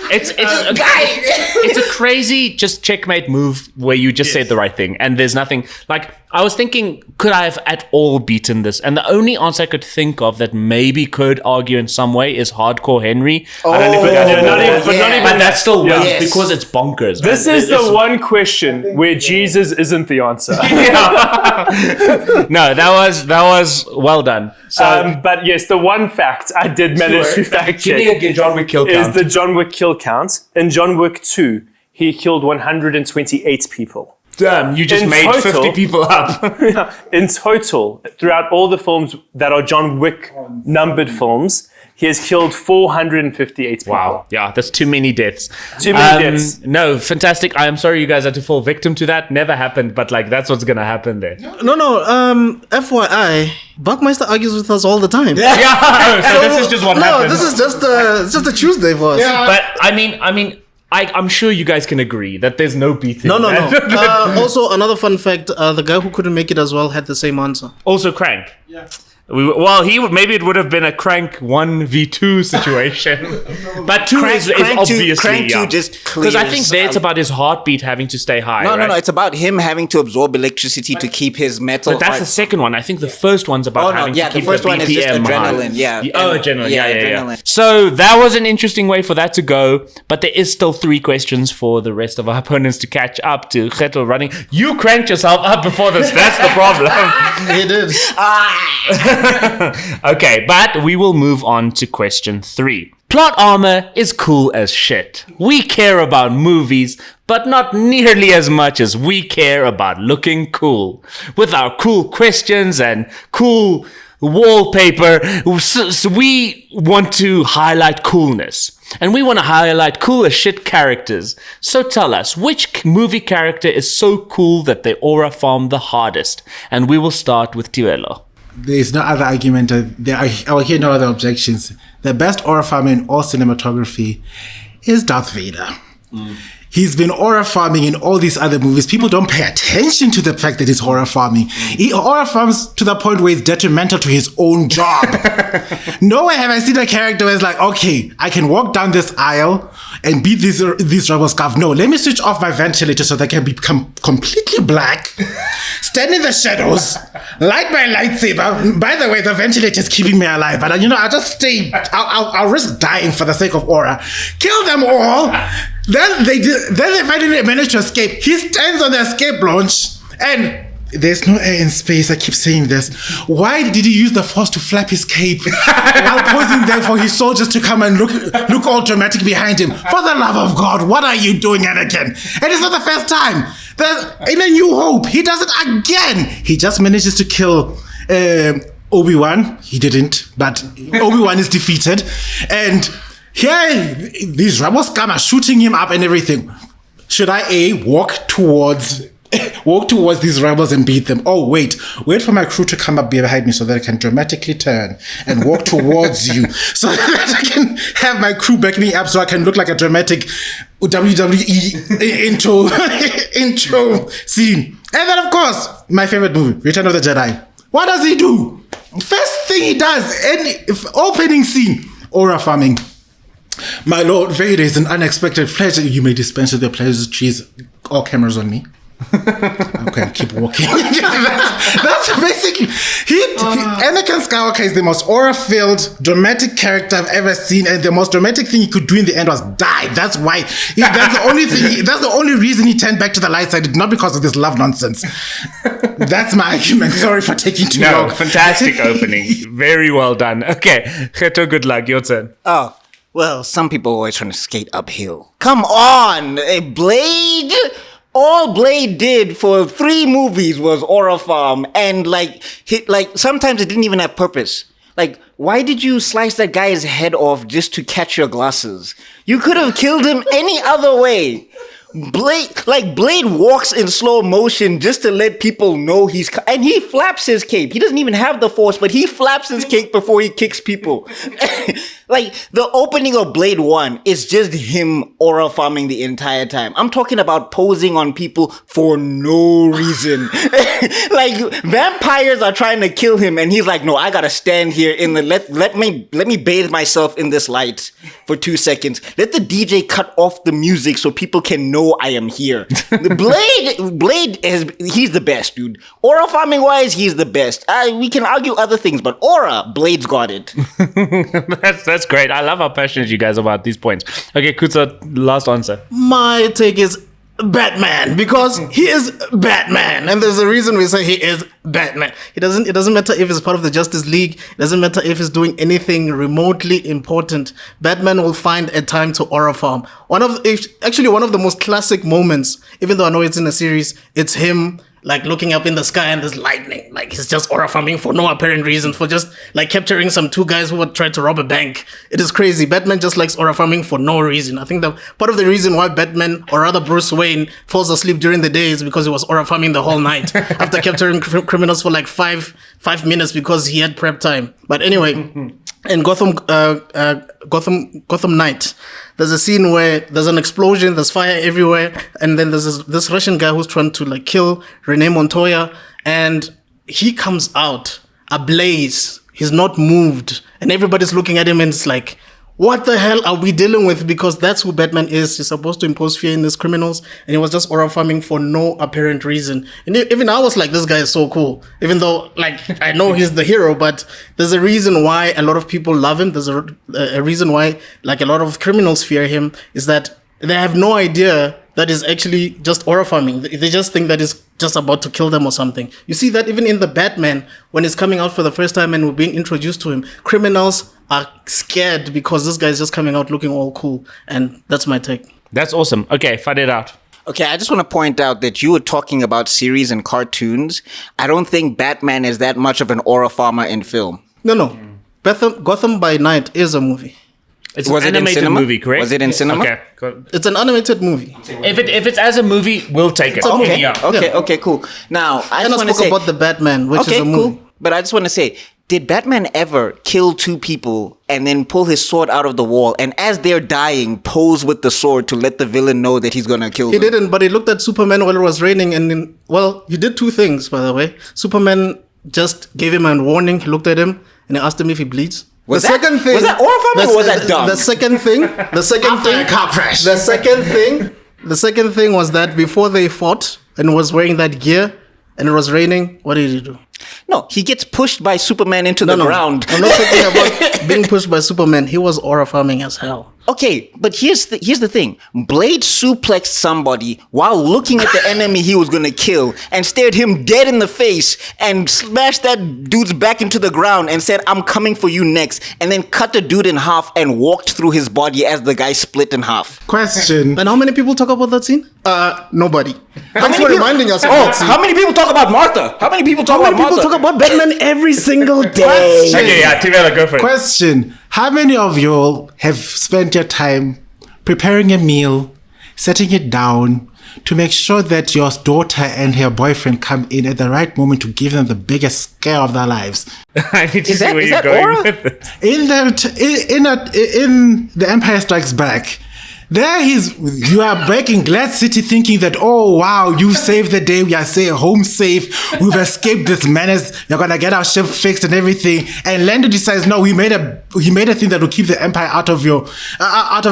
It's a crazy just checkmate move where you just said the right thing and there's nothing. Like, I was thinking, could I have at all beaten this? And the only answer I could think of that maybe could argue in some way is Hardcore Henry. I don't know if but that still wins because it's bonkers. This is the one question where Jesus isn't the answer. No, that was well done. So, but yes, the one fact I did manage to fact check give me a John Wick kill count. is the John Wick kill count. In John Wick 2, he killed 128 people. Damn, you just In made total- 50 people up. In total, throughout all the films that are John Wick numbered films, he has killed 458 people. Wow. Yeah, that's too many deaths. Too many deaths. No, fantastic. I am sorry you guys had to fall victim to that. Never happened, but like that's what's going to happen there. No. FYI, Buckmeister argues with us all the time. Yeah. So this is just what happened. No, this is just a Tuesday for us. Yeah. But I'm sure you guys can agree that there's no beating. No. Also, another fun fact: the guy who couldn't make it as well had the same answer. Also, Crank. Yeah. Maybe it would have been a Crank 1v2 situation, but 2 is obviously Crank 2 just because I think there it's about his heartbeat having to stay high. No, right? it's about him having to absorb electricity to keep his metal. But that's the second one. I think the first one's about having to keep the first the one is just BPM high. adrenaline. Yeah. Adrenaline. Yeah. Adrenaline. So that was an interesting way for that to go, but there is still 3 questions for the rest of our opponents to catch up to. Ghetto running. You cranked yourself up before this. That's the problem. He did. Okay, but we will move on to question 3. Plot armor is cool as shit. We care about movies, but not nearly as much as we care about looking cool. With our cool questions and cool wallpaper. So we want to highlight coolness. And we want to highlight cool as shit characters. So tell us, which movie character is so cool that they aura farm the hardest? And we will start with Tiwelo. There's no other argument. I will hear no other objections. The best aura farmer in all cinematography is Darth Vader. He's been aura farming in all these other movies. People don't pay attention to the fact that he's aura farming. He aura farms to the point where it's detrimental to his own job. Nowhere have I seen a character where it's like, okay, I can walk down this aisle and beat these rebel scarf. No, let me switch off my ventilator so they can become completely black, stand in the shadows, light my lightsaber. By the way, the ventilator is keeping me alive, but I'll just stay. I'll risk dying for the sake of aura. Kill them all. Then they finally manage to escape. He stands on the escape launch and there's no air in space. I keep saying this. Why did he use the force to flap his cape while posing there for his soldiers to come and look all dramatic behind him? For the love of God, what are you doing, Anakin? And it's not the first time. In A New Hope, he does it again. He just manages to kill Obi-Wan. He didn't, but Obi-Wan is defeated. And here, these rebel scum are shooting him up and everything. Should I walk towards these rebels and beat them? Oh, wait for my crew to come up behind me so that I can dramatically turn and walk towards you so that I can have my crew back me up so I can look like a dramatic WWE intro scene. And then, of course, my favorite movie, Return of the Jedi. What does he do? First thing he does, opening scene, aura farming. My Lord Vader is an unexpected pleasure. You may dispense with the pleasantries. All cameras on me. Okay, keep walking. that's basically Anakin Skywalker is the most aura-filled, dramatic character I've ever seen, and the most dramatic thing he could do in the end was die. That's why. That's the only thing. That's the only reason he turned back to the light side, not because of this love nonsense. That's my argument. Sorry for taking too long. Fantastic opening. Very well done. Okay, Geto, good luck. Your turn. Oh. Well, some people are always trying to skate uphill. Come on! Blade? All Blade did for 3 movies was aura farm, and sometimes it didn't even have purpose. Like, why did you slice that guy's head off just to catch your glasses? You could have killed him any other way. Blade walks in slow motion just to let people know and he flaps his cape. He doesn't even have the force, but he flaps his cape before he kicks people. Like, the opening of Blade 1 is just him aura farming the entire time. I'm talking about posing on people for no reason. Like, vampires are trying to kill him and he's like, no, I gotta stand here in the, let me bathe myself in this light for 2 seconds. Let the DJ cut off the music so people can know I am here. Blade he's the best, dude. Aura farming wise, he's the best. We can argue other things, but aura, Blade's got it. That's great. I love how passionate you guys are about these points. Okay, Kutsa, last answer. My take is Batman, because he is Batman, and there's a reason we say he is Batman. It doesn't matter if he's part of the Justice League. It doesn't matter if he's doing anything remotely important. Batman will find a time to aura farm. One of the most classic moments, even though I know it's in a series, it's him like looking up in the sky and there's lightning. Like, he's just aura farming for no apparent reason, for just like capturing some 2 guys who had tried to rob a bank. It is crazy. Batman just likes aura farming for no reason. I think that part of the reason why Batman, or rather Bruce Wayne, falls asleep during the day is because he was aura farming the whole night after capturing criminals for like 5 minutes because he had prep time. But anyway, in Gotham Knight, there's a scene where there's an explosion, there's fire everywhere, and then there's this Russian guy who's trying to like kill Renee Montoya, and he comes out ablaze. He's not moved, and everybody's looking at him and it's like, what the hell are we dealing with? Because that's who Batman is. He's supposed to impose fear in these criminals, and he was just aura farming for no apparent reason. And even I was like, this guy is so cool. Even though, like, I know he's the hero, but there's a reason why a lot of people love him. There's a reason why, like, a lot of criminals fear him, is that they have no idea that is actually just aura farming. They just think that is just about to kill them or something. You see that even in the Batman, when he's coming out for the first time and we're being introduced to him, criminals are scared because this guy's just coming out looking all cool. And that's my take. That's awesome. Okay, fight it out. Okay, I just want to point out that you were talking about series and cartoons. I don't think Batman is that much of an aura farmer in film. No. Gotham by Night is a movie. It's an animated movie, correct? Was it in cinema? Okay. It's an animated movie. If it's as a movie, we'll take it. Okay, cool. Now, I just want to say about the Batman, which is a movie. Cool. But I just want to say, did Batman ever kill two people and then pull his sword out of the wall and as they're dying, pose with the sword to let the villain know that he's going to kill them? He didn't, but he looked at Superman while it was raining and he did two things, by the way. Superman just gave him a warning. He looked at him and he asked him if he bleeds. Was that aura farming or was that dumb? The second thing, car crash. The second thing was that before they fought and was wearing that gear and it was raining, what did he do? No, he gets pushed by Superman into the ground. I'm not talking about being pushed by Superman. He was aura farming as hell. Okay, but here's the thing. Blade suplexed somebody while looking at the enemy he was going to kill and stared him dead in the face and smashed that dude's back into the ground and said, I'm coming for you next, and then cut the dude in half and walked through his body as the guy split in half. Question. And how many people talk about that scene? Nobody. Thanks for reminding us of that scene. How many people talk about Martha? How many people talk about Martha? People talk about Batman every single day. Okay, yeah, Tebedien, go for it. Question. How many of you all have spent your time preparing a meal, setting it down to make sure that your daughter and her boyfriend come in at the right moment to give them the biggest scare of their lives? I need to see where you're going with this. In The Empire Strikes Back, you are back in Glad City thinking that, oh wow, you've saved the day, we are home safe, we've escaped this menace, you're gonna get our ship fixed and everything. And Lando decides, no, he made a thing that will keep the Empire out of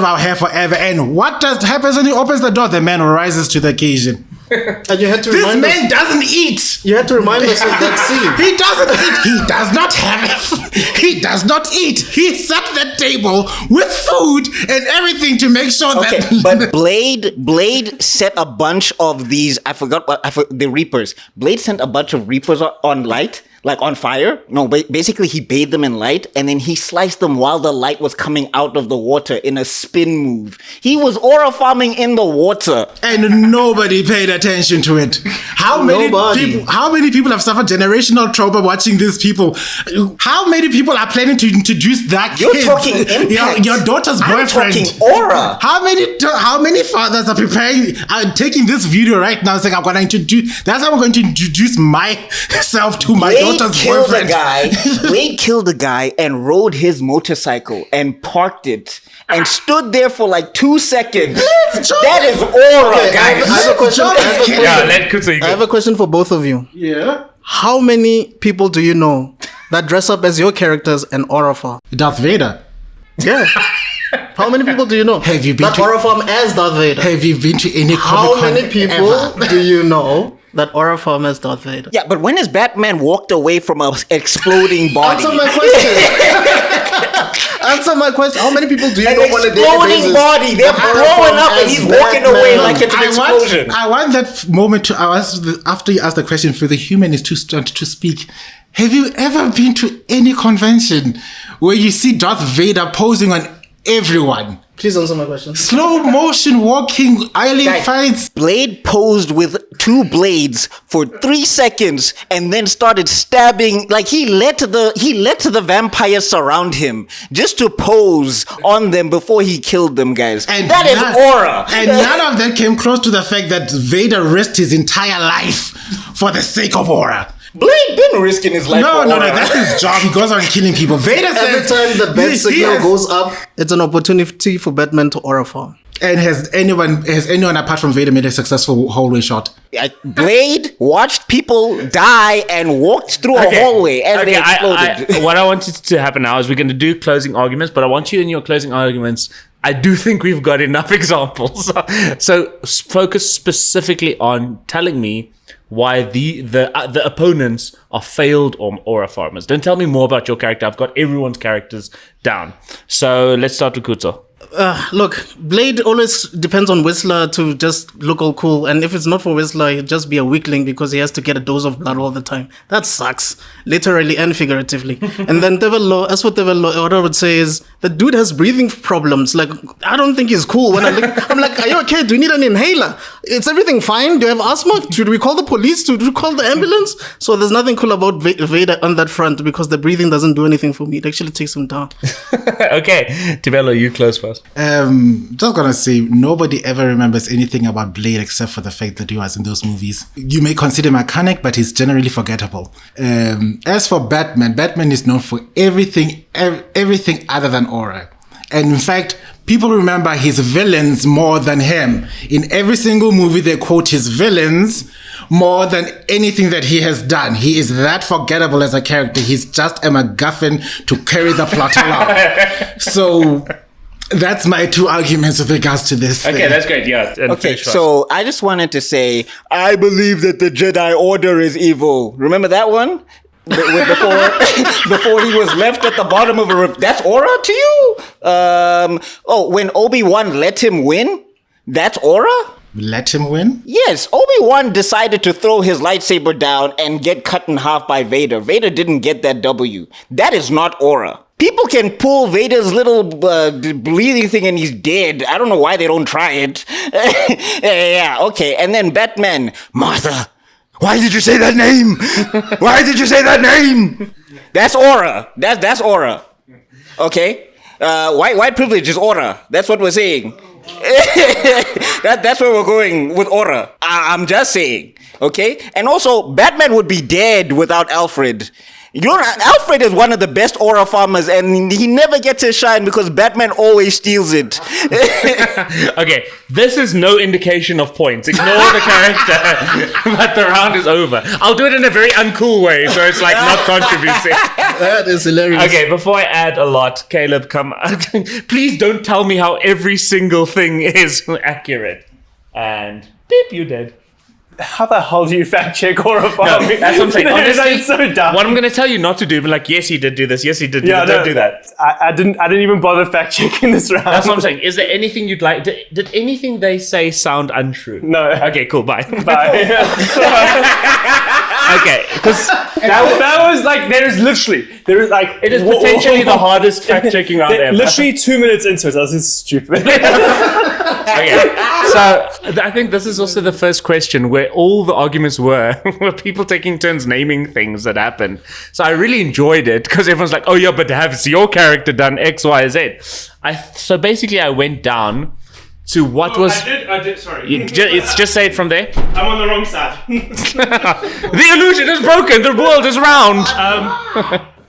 our hair forever. And what happens when he opens the door? The man rises to the occasion. And you had to this man doesn't eat. You had to remind us of that scene. He doesn't eat. He does not have. He does not eat. He set the table with food and everything to make sure that. But Blade set a bunch of these. The Reapers. Blade sent a bunch of Reapers on light. Like on fire? No, basically he bathed them in light and then he sliced them while the light was coming out of the water in a spin move. He was aura farming in the water. And nobody paid attention to it. How many people have suffered generational trauma watching these people? How many people are planning to introduce that You're kid? talking impact. Your daughter's boyfriend. I'm talking aura. How many fathers are taking this video right now saying, I'm going to introduce myself to my daughter? Blade killed a guy and rode his motorcycle and parked it and stood there for like 2 seconds. That is aura, guys. I have a question for both of you. Yeah. How many people do you know that dress up as your characters and aura farm? Darth Vader. Yeah. How many people do you know? Have you been that aura farm as Darth Vader? Have you been to any How many people do you know that aura farm as Darth Vader? Yeah, but when has Batman walked away from an exploding body? Answer my question. Answer my question. How many people do you know on a daily basis? Exploding body. They're blowing up and he's walking away like it's an explosion. I want that moment after you ask the question for the human is too stunned to speak. Have you ever been to any convention where you see Darth Vader posing on everyone? Please answer my question. Slow motion walking, alien fights. Blade posed with 2 blades for 3 seconds and then started stabbing. Like he let the vampires surround him just to pose on them before he killed them, guys. And that is aura. And none of them came close to the fact that Vader risked his entire life for the sake of aura. Blade been risking his life. No, that's his job. He goes on killing people. Vader every time the bat signal goes up, it's an opportunity for Batman to aura farm. And has anyone apart from Vader made a successful hallway shot? Blade watched people die and walked through a hallway as they exploded. What I wanted to happen now is we're going to do closing arguments, but I want you in your closing arguments. I do think we've got enough examples. So focus specifically on telling me why the opponents are failed aura farmers. Don't tell me more about your character. I've got everyone's characters down. So let's start with Kuto. Look, Blade always depends on Whistler to just look all cool. And if it's not for Whistler, he'll just be a weakling because he has to get a dose of blood all the time. That sucks, literally and figuratively. And then Devil Law, as for Devil Law, what I would say is the dude has breathing problems. Like, I don't think he's cool. When I'm like, are you okay? Do you need an inhaler? Is everything fine? Do you have asthma? Should we call the police? Should we call the ambulance? So there's nothing cool about Vader on that front because the breathing doesn't do anything for me. It actually takes him down. Okay, Tebedien, you close first. Just gonna say, nobody ever remembers anything about Blade except for the fact that he was in those movies. You may consider him iconic, but he's generally forgettable. As for Batman is known for everything other than aura. And in fact, people remember his villains more than him. In every single movie, they quote his villains more than anything that he has done. He is that forgettable as a character. He's just a MacGuffin to carry the plot along. So that's my two arguments with regards to this thing. That's great. Yeah. Okay, so I just wanted to say, I believe that the Jedi Order is evil. Remember that one? Before he was left at the bottom of a river. That's aura to you? When Obi-Wan let him win? That's aura? Let him win? Yes, Obi-Wan decided to throw his lightsaber down and get cut in half by Vader. Vader didn't get that W. That is not aura. People can pull Vader's little bleeding thing and he's dead. I don't know why they don't try it. Yeah, okay. And then Batman, Martha, why did you say that name? Why did you say that name? That's aura. That's aura. Okay? White privilege is aura. That's what we're saying. That's where we're going with aura. I'm just saying. Okay? And also, Batman would be dead without Alfred. Alfred is one of the best aura farmers, and he never gets his shine because Batman always steals it. Okay, this is no indication of points. Ignore the character, but the round is over. I'll do it in a very uncool way, so it's like not contributing. That is hilarious. Okay, before I add a lot, Caleb, come. Please don't tell me how every single thing is accurate. And beep, you dead. How the hell do you fact check aura farming? No, that's what I'm saying. Honestly, it's so dumb. What I'm going to tell you not to do, but like, yes, he did do this. Yes, he did do that. Don't do that. I didn't even bother fact checking this round. That's what I'm saying. Is there anything you'd like? Did anything they say sound untrue? No. Okay, cool. Bye. Bye. Okay, because that was like there is like it is potentially the hardest fact checking out ever. Literally 2 minutes into it, I was just stupid. Okay, so I think this is also the first question where all the arguments were people taking turns naming things that happened. So I really enjoyed it because everyone's like, "Oh yeah, but has your character done X, Y, Z?" So basically, I went down to what was. I did. Sorry. It's just say it from there. I'm on the wrong side. The illusion is broken. The world is round.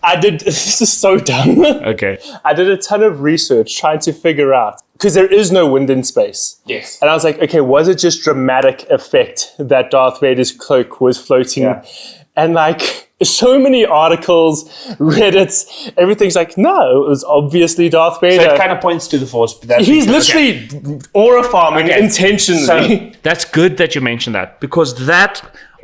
I did. This is so dumb. Okay. I did a ton of research trying to figure out because there is no wind in space. Yes. And I was like, okay, was it just dramatic effect that Darth Vader's cloak was floating? Yeah. And like so many articles, Reddits, everything's like, no, it was obviously Darth Vader. So it kind of points to the Force. He's literally aura farming intentionally. So that's good that you mentioned that because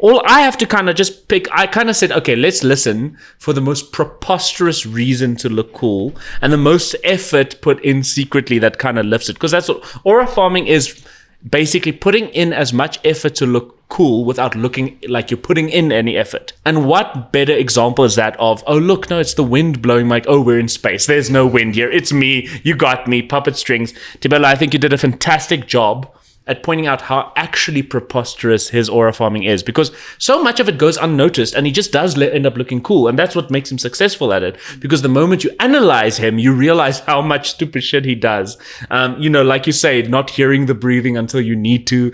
all I have to kind of just pick, I kind of said, okay, let's listen for the most preposterous reason to look cool and the most effort put in secretly that kind of lifts it. Because that's what aura farming is, basically putting in as much effort to look cool without looking like you're putting in any effort. And what better example is that of, oh, look, no, it's the wind blowing, like, oh, we're in space. There's no wind here. It's me. You got me. Puppet strings. Tebedien, I think you did a fantastic job at pointing out how actually preposterous his aura farming is, because so much of it goes unnoticed and he just does end up looking cool, and that's what makes him successful at it, because the moment you analyze him you realize how much stupid shit he does. Like you say, not hearing the breathing until you need to,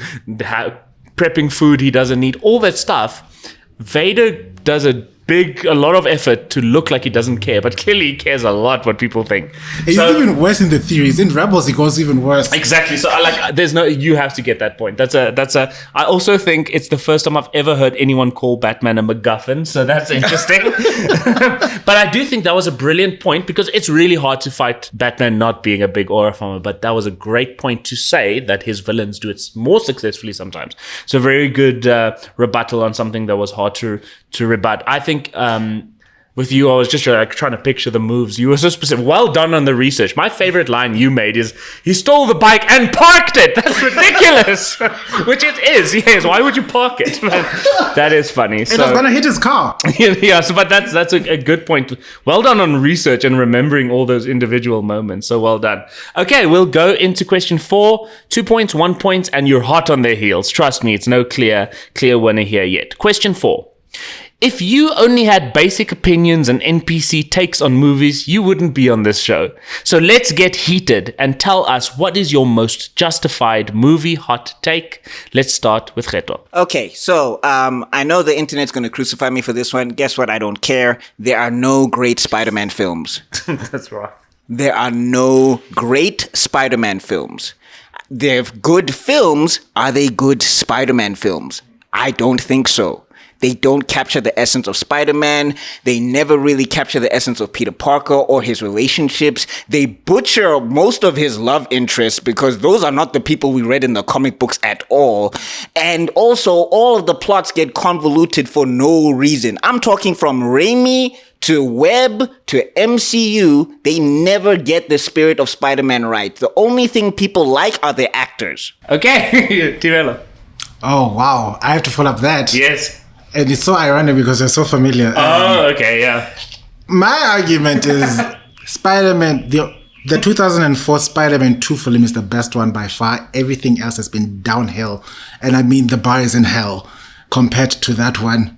prepping food he doesn't need, all that stuff. Vader does a lot of effort to look like he doesn't care, but clearly he cares a lot what people think. It's even worse in the theories. In Rebels, it goes even worse. Exactly. So you have to get that point. I also think it's the first time I've ever heard anyone call Batman a MacGuffin, so that's interesting. But I do think that was a brilliant point, because it's really hard to fight Batman not being a big aura farmer, but that was a great point to say that his villains do it more successfully sometimes. So very good rebuttal on something that was hard to rebut. I think with you, I was just like trying to picture the moves. You were so specific. Well done on the research. My favorite line you made is, he stole the bike and parked it. That's ridiculous. Which it is. Yes. Why would you park it? That is funny. It was going to hit his car. Yeah. So, but that's a good point. Well done on research and remembering all those individual moments. So well done. Okay. We'll go into question 4. 2 points, 1 point, and you're hot on their heels. Trust me. It's no clear winner here yet. Question 4. If you only had basic opinions and NPC takes on movies, you wouldn't be on this show. So let's get heated and tell us, what is your most justified movie hot take? Let's start with Reto. Okay, so I know the internet's going to crucify me for this one. Guess what? I don't care. There are no great Spider-Man films. That's right. There are no great Spider-Man films. They're good films. Are they good Spider-Man films? I don't think so. They don't capture the essence of Spider-Man. They never really capture the essence of Peter Parker or his relationships. They butcher most of his love interests because those are not the people we read in the comic books at all. And also, all of the plots get convoluted for no reason. I'm talking from Raimi to Webb to MCU. They never get the spirit of Spider-Man right. The only thing people like are the actors. Okay, Tirelo. Oh, wow. I have to follow up that. Yes. And it's so ironic because they're so familiar. Oh, okay, yeah. My argument is Spider-Man, the 2004 Spider-Man 2 film is the best one by far. Everything else has been downhill. And I mean, the bar is in hell compared to that one.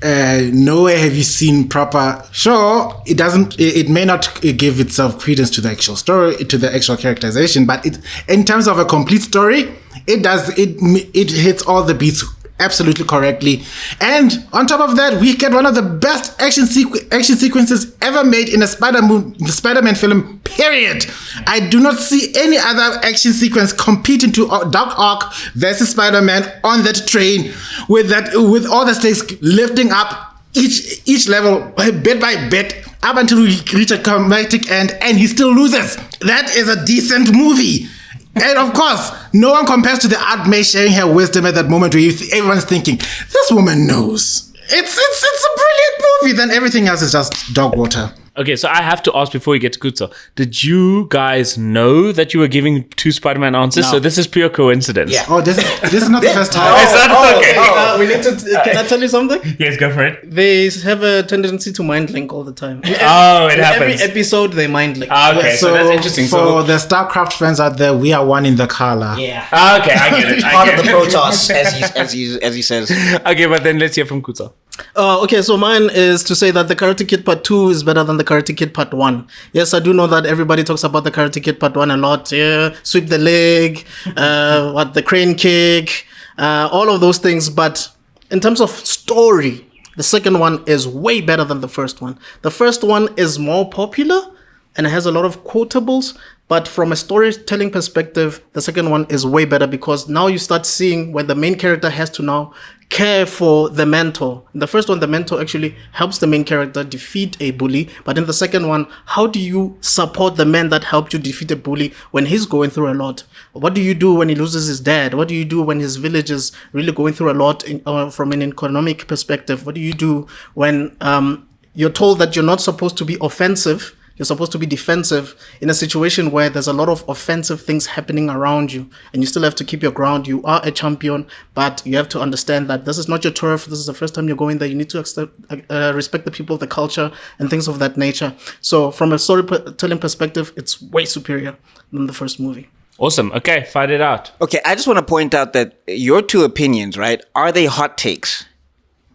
Nowhere have you seen proper. Sure, it may not give itself credence to the actual story, to the actual characterization, but in terms of a complete story, it hits all the beats absolutely correctly. And on top of that, we get one of the best action sequences ever made in a Spider-Man film, period. I do not see any other action sequence competing to Doc Ock versus Spider-Man on that train with all the stakes lifting up each level bit by bit up until we reach a climactic end, and he still loses. That is a decent movie. And of course, no one compares to the Aunt May sharing her wisdom at that moment where everyone's thinking, this woman knows. It's a brilliant movie. Then everything else is just dog water. Okay, so I have to ask before we get to Kutso. Did you guys know that you were giving 2 Spider-Man answers? No. So this is pure coincidence. Yeah. Oh, this is not the first time. Okay. We need to. Can I tell you something? Yes, go for it. They have a tendency to mind link all the time. It happens. Every episode they mind link. Okay, so that's interesting. For the StarCraft fans out there, we are one in the color. Yeah. Okay, I get it. Part of the Protoss, as he says. Okay, but then let's hear from Kutso. Okay, so mine is to say that the Karate Kid Part 2 is better than the Karate Kid Part 1. Yes, I do know that everybody talks about the Karate Kid Part 1 a lot. Yeah, sweep the leg, the crane kick, all of those things. But in terms of story, the second one is way better than the first one. The first one is more popular and it has a lot of quotables. But from a storytelling perspective, the second one is way better because now you start seeing when the main character has to now care for the mentor. In the first one, the mentor actually helps the main character defeat a bully. But in the second one, how do you support the man that helped you defeat a bully when he's going through a lot? What do you do when he loses his dad? What do you do when his village is really going through a lot from an economic perspective? What do you do when you're told that you're not supposed to be offensive? You're supposed to be defensive in a situation where there's a lot of offensive things happening around you and you still have to keep your ground. You are a champion, but you have to understand that this is not your turf. This is the first time you're going there. You need to respect the people, the culture, and things of that nature. So from a storytelling perspective, it's way superior than the first movie. Awesome. Okay, fight it out. Okay, I just want to point out that your 2 opinions, right, are they hot takes?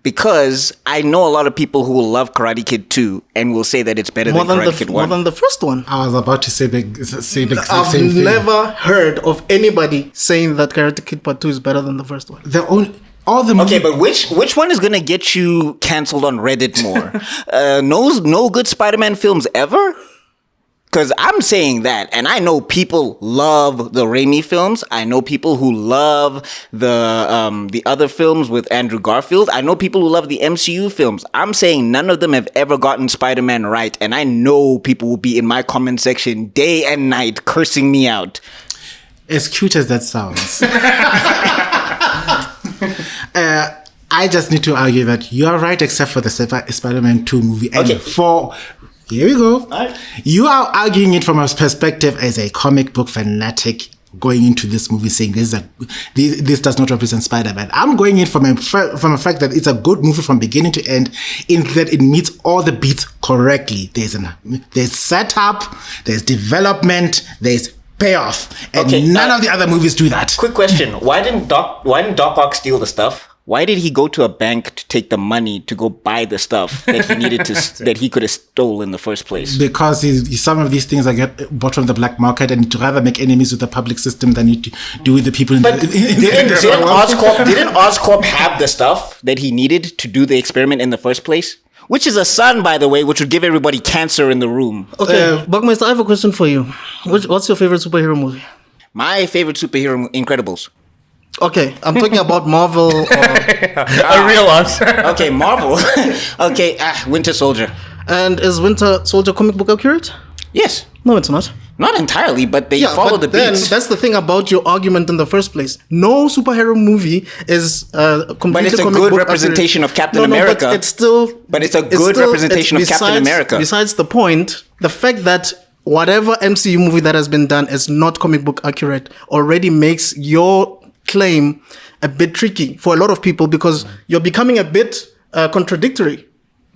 Because I know a lot of people who will love Karate Kid 2 and will say that it's better than Karate Kid 1. More than the first one. I was about to say the same thing. I've never heard of anybody saying that Karate Kid Part 2 is better than the first one. Okay, but which one is going to get you canceled on Reddit more? No good Spider-Man films ever? Because I'm saying that, and I know people love the Raimi films. I know people who love the other films with Andrew Garfield. I know people who love the MCU films. I'm saying none of them have ever gotten Spider-Man right, and I know people will be in my comment section day and night cursing me out. I just need to argue that you are right, except for the Spider-Man 2 movie. And here we go. Right. You are arguing it from a perspective as a comic book fanatic going into this movie saying this does not represent Spider-Man. I'm going in from a fact that it's a good movie from beginning to end in that it meets all the beats correctly. There's setup, there's development, there's payoff, and none of the other movies do that. Quick question: Why didn't Doc Ock steal the stuff? Why did he go to a bank to take the money to go buy the stuff that he needed to that he could have stole in the first place? Because some of these things are bought from the black market, and to rather make enemies with the public system than you do with the people. Didn't Oscorp have the stuff that he needed to do the experiment in the first place? Which is a sun, by the way, which would give everybody cancer in the room. Okay, Buckmeister, I have a question for you. What's your favorite superhero movie? My favorite superhero, Incredibles. Okay, I'm talking about Marvel. A real answer. Okay, Marvel. Okay, Winter Soldier. And is Winter Soldier comic book accurate? Yes. No, it's not. Not entirely, but they follow the beats. That's the thing about your argument in the first place. No superhero movie is completely But it's a good representation of Captain America. But it's still. But it's a good representation of Captain America. Besides the point, the fact that whatever MCU movie that has been done is not comic book accurate already makes your claim a bit tricky for a lot of people because you're becoming a bit contradictory.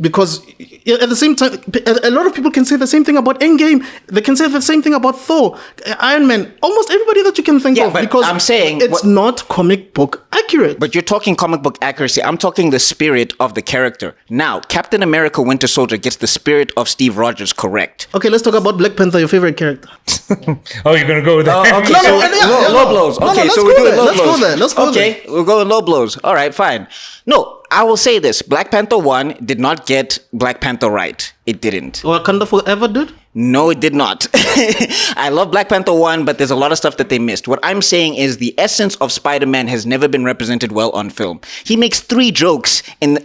Because at the same time, a lot of people can say the same thing about Endgame. They can say the same thing about Thor, Iron Man, almost everybody that you can think of. But because I'm saying it's not comic book accurate. But you're talking comic book accuracy. I'm talking the spirit of the character. Now, Captain America Winter Soldier gets the spirit of Steve Rogers correct. Okay, let's talk about Black Panther, your favorite character. Oh, you're going to go with that? Okay, low blows. Okay, so we're doing low blows. Let's go there. Okay, we're going low blows. All right, fine. No, I will say this. Black Panther 1 did not get Black Panther right. It didn't. Wakanda Forever did? No, it did not. I love Black Panther 1, but there's a lot of stuff that they missed. What I'm saying is the essence of Spider-Man has never been represented well on film. He makes 3 jokes in,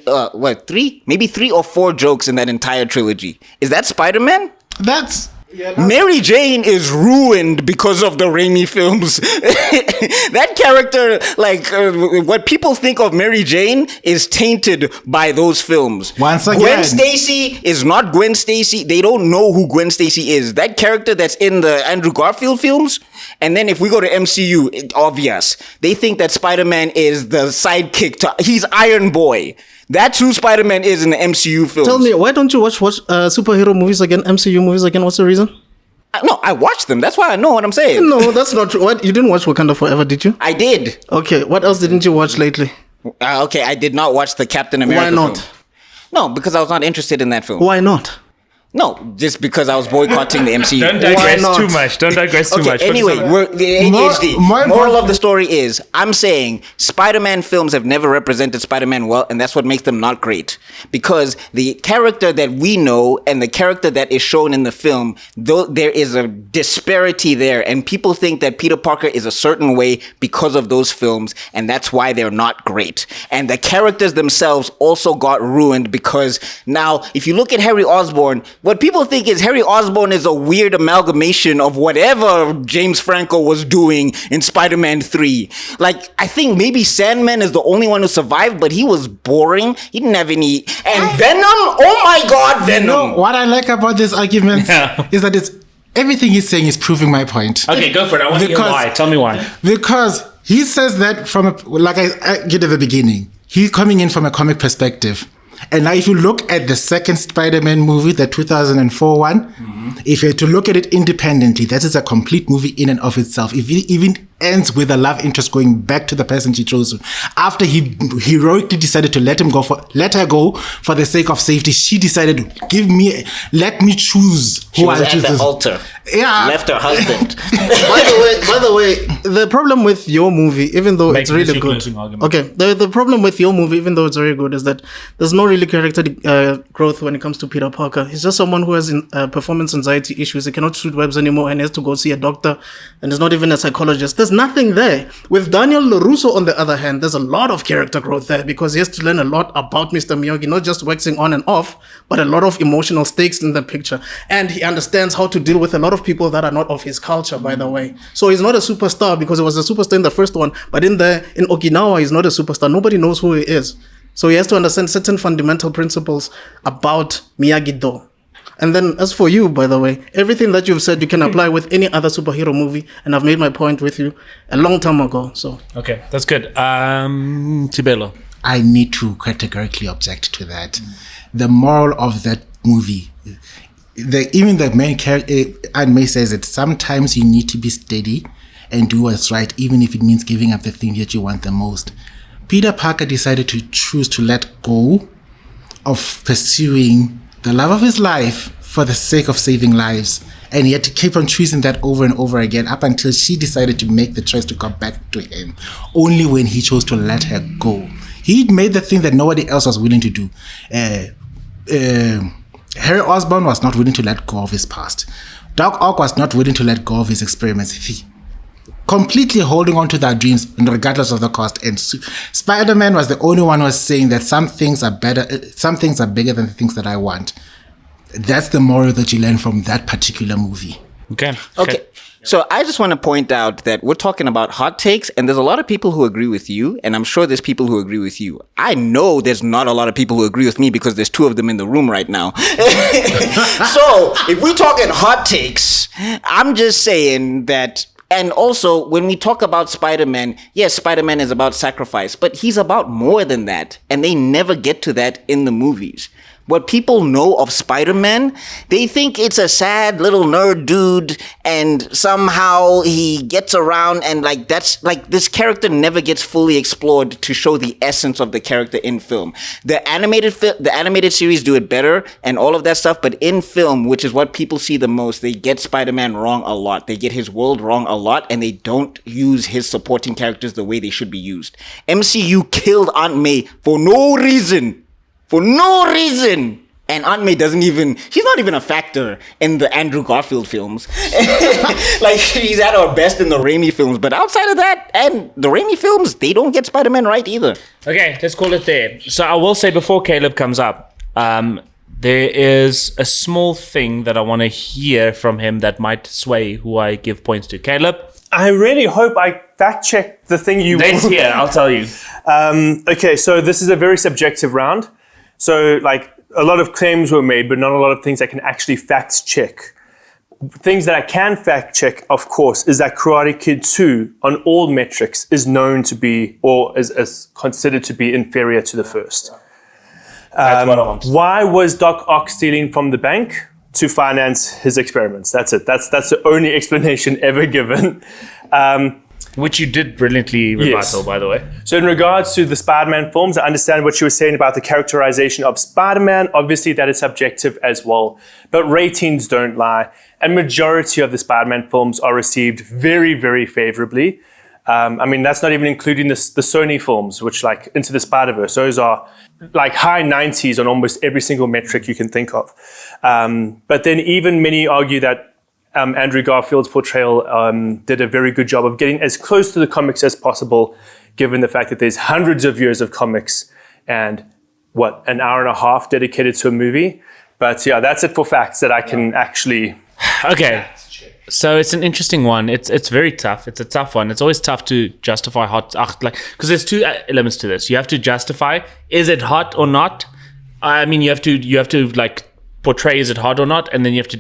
maybe 3 or 4 jokes in that entire trilogy. Is that Spider-Man? Mary Jane is ruined because of the Raimi films. That character, what people think of Mary Jane is tainted by those films. Once again, Gwen Stacy is not Gwen Stacy. They don't know who Gwen Stacy is. That character that's in the Andrew Garfield films. And then if we go to MCU, it's obvious. They think that Spider-Man is the sidekick to, he's Iron Boy. That's who Spider-Man is in the MCU films. Tell me, why don't you watch superhero movies again, MCU movies again? What's the reason? No, I watched them. That's why I know what I'm saying. No, that's not true. What? You didn't watch Wakanda Forever, did you? I did. Okay, what else didn't you watch lately? Okay, I did not watch the Captain America film. Why not? No, because I was not interested in that film. Why not? No, just because I was boycotting the MCU. Don't digress too much. Don't digress too much. Anyway, the ADHD. Moral of the story is, I'm saying Spider-Man films have never represented Spider-Man well, and that's what makes them not great. Because the character that we know and the character that is shown in the film, though there is a disparity there, and people think that Peter Parker is a certain way because of those films, and that's why they're not great. And the characters themselves also got ruined because now, if you look at Harry Osborn, what people think is Harry Osborn is a weird amalgamation of whatever James Franco was doing in Spider-Man 3. I think maybe Sandman is the only one who survived, but he was boring. He didn't have any... And Venom? Oh my God, Venom! You know, what I like about this argument is that everything he's saying is proving my point. Okay, go for it. I want to hear why. Tell me why. Because he says that from I get at the beginning, he's coming in from a comic perspective. And now if you look at the second Spider-Man movie, the 2004 one, if you had to look at it independently, that is a complete movie in and of itself. If it even ends with a love interest going back to the person she chose. After he heroically decided to let her go for the sake of safety, she decided, let me choose who I choose. She was at the altar. Yeah. Left her husband. By the way, the problem with your movie, even though it's really good. Okay, the problem with your movie, even though it's very good, is that there's no really character growth when it comes to Peter Parker. He's just someone who has performance anxiety issues. He cannot shoot webs anymore and he has to go see a doctor, and is not even a psychologist. There's nothing there. With Daniel LaRusso, on the other hand, there's a lot of character growth there because he has to learn a lot about Mr. Miyagi, not just waxing on and off, but a lot of emotional stakes in the picture. And he understands how to deal with a lot of people that are not of his culture, by the way. So he's not a superstar because he was a superstar in the first one, but in Okinawa, he's not a superstar. Nobody knows who he is. So he has to understand certain fundamental principles about Miyagi-Do. And then as for you, by the way, everything that you've said you can apply with any other superhero movie, and I've made my point with you a long time ago. So okay, that's good. Tebelo. I need to categorically object to that. The moral of that movie, even the main character, Aunt May says it, sometimes you need to be steady and do what's right, even if it means giving up the thing that you want the most. Peter Parker decided to choose to let go of pursuing the love of his life for the sake of saving lives. And he had to keep on choosing that over and over again up until she decided to make the choice to come back to him. Only when he chose to let her go. He made the thing that nobody else was willing to do. Harry Osborn was not willing to let go of his past. Doc Ock was not willing to let go of his experiments. He completely holding on to their dreams regardless of the cost. And Spider-Man was the only one who was saying that some things are bigger than the things that I want. That's the moral that you learn from that particular movie. Okay. So I just want to point out that we're talking about hot takes, and there's a lot of people who agree with you, and I'm sure there's people who agree with you. I know there's not a lot of people who agree with me because there's 2 of them in the room right now. So if we're talking hot takes, I'm just saying that. And also, when we talk about Spider-Man, yes, Spider-Man is about sacrifice, but he's about more than that. And they never get to that in the movies. What people know of Spider-Man, they think it's a sad little nerd dude and somehow he gets around and this character never gets fully explored to show the essence of the character in film. The animated series do it better and all of that stuff, but in film, which is what people see the most, they get Spider-Man wrong a lot. They get his world wrong a lot and they don't use his supporting characters the way they should be used. MCU killed Aunt May for no reason. For no reason. And Aunt May she's not even a factor in the Andrew Garfield films. She's at her best in the Raimi films. But outside of that, and the Raimi films, they don't get Spider-Man right either. Okay, let's call it there. So I will say before Caleb comes up, there is a small thing that I want to hear from him that might sway who I give points to. Caleb? I really hope I fact-check the thing you want. Yeah, I'll tell you. Okay, so this is a very subjective round. So, a lot of claims were made, but not a lot of things I can actually fact-check. Things that I can fact-check, of course, is that Karate Kid 2, on all metrics, is known to be, or is considered to be inferior to the first. That's what I want. Why was Doc Ock stealing from the bank? To finance his experiments. That's it. That's the only explanation ever given. Which you did brilliantly rebuttal, by the way. So in regards to the Spider-Man films, I understand what you were saying about the characterization of Spider-Man. Obviously, that is subjective as well. But ratings don't lie. And majority of the Spider-Man films are received very, very favorably. That's not even including the Sony films, which Into the Spider-Verse. Those are high 90s on almost every single metric you can think of. But then even many argue that Andrew Garfield's portrayal did a very good job of getting as close to the comics as possible, given the fact that there's hundreds of years of comics and, an hour and a half dedicated to a movie. But yeah, that's it for facts that I can actually... Okay, so it's an interesting one. It's very tough. It's a tough one. It's always tough to justify hot... Because there's 2 elements to this. You have to justify, is it hot or not? You have to portray is it hot or not, and then you have to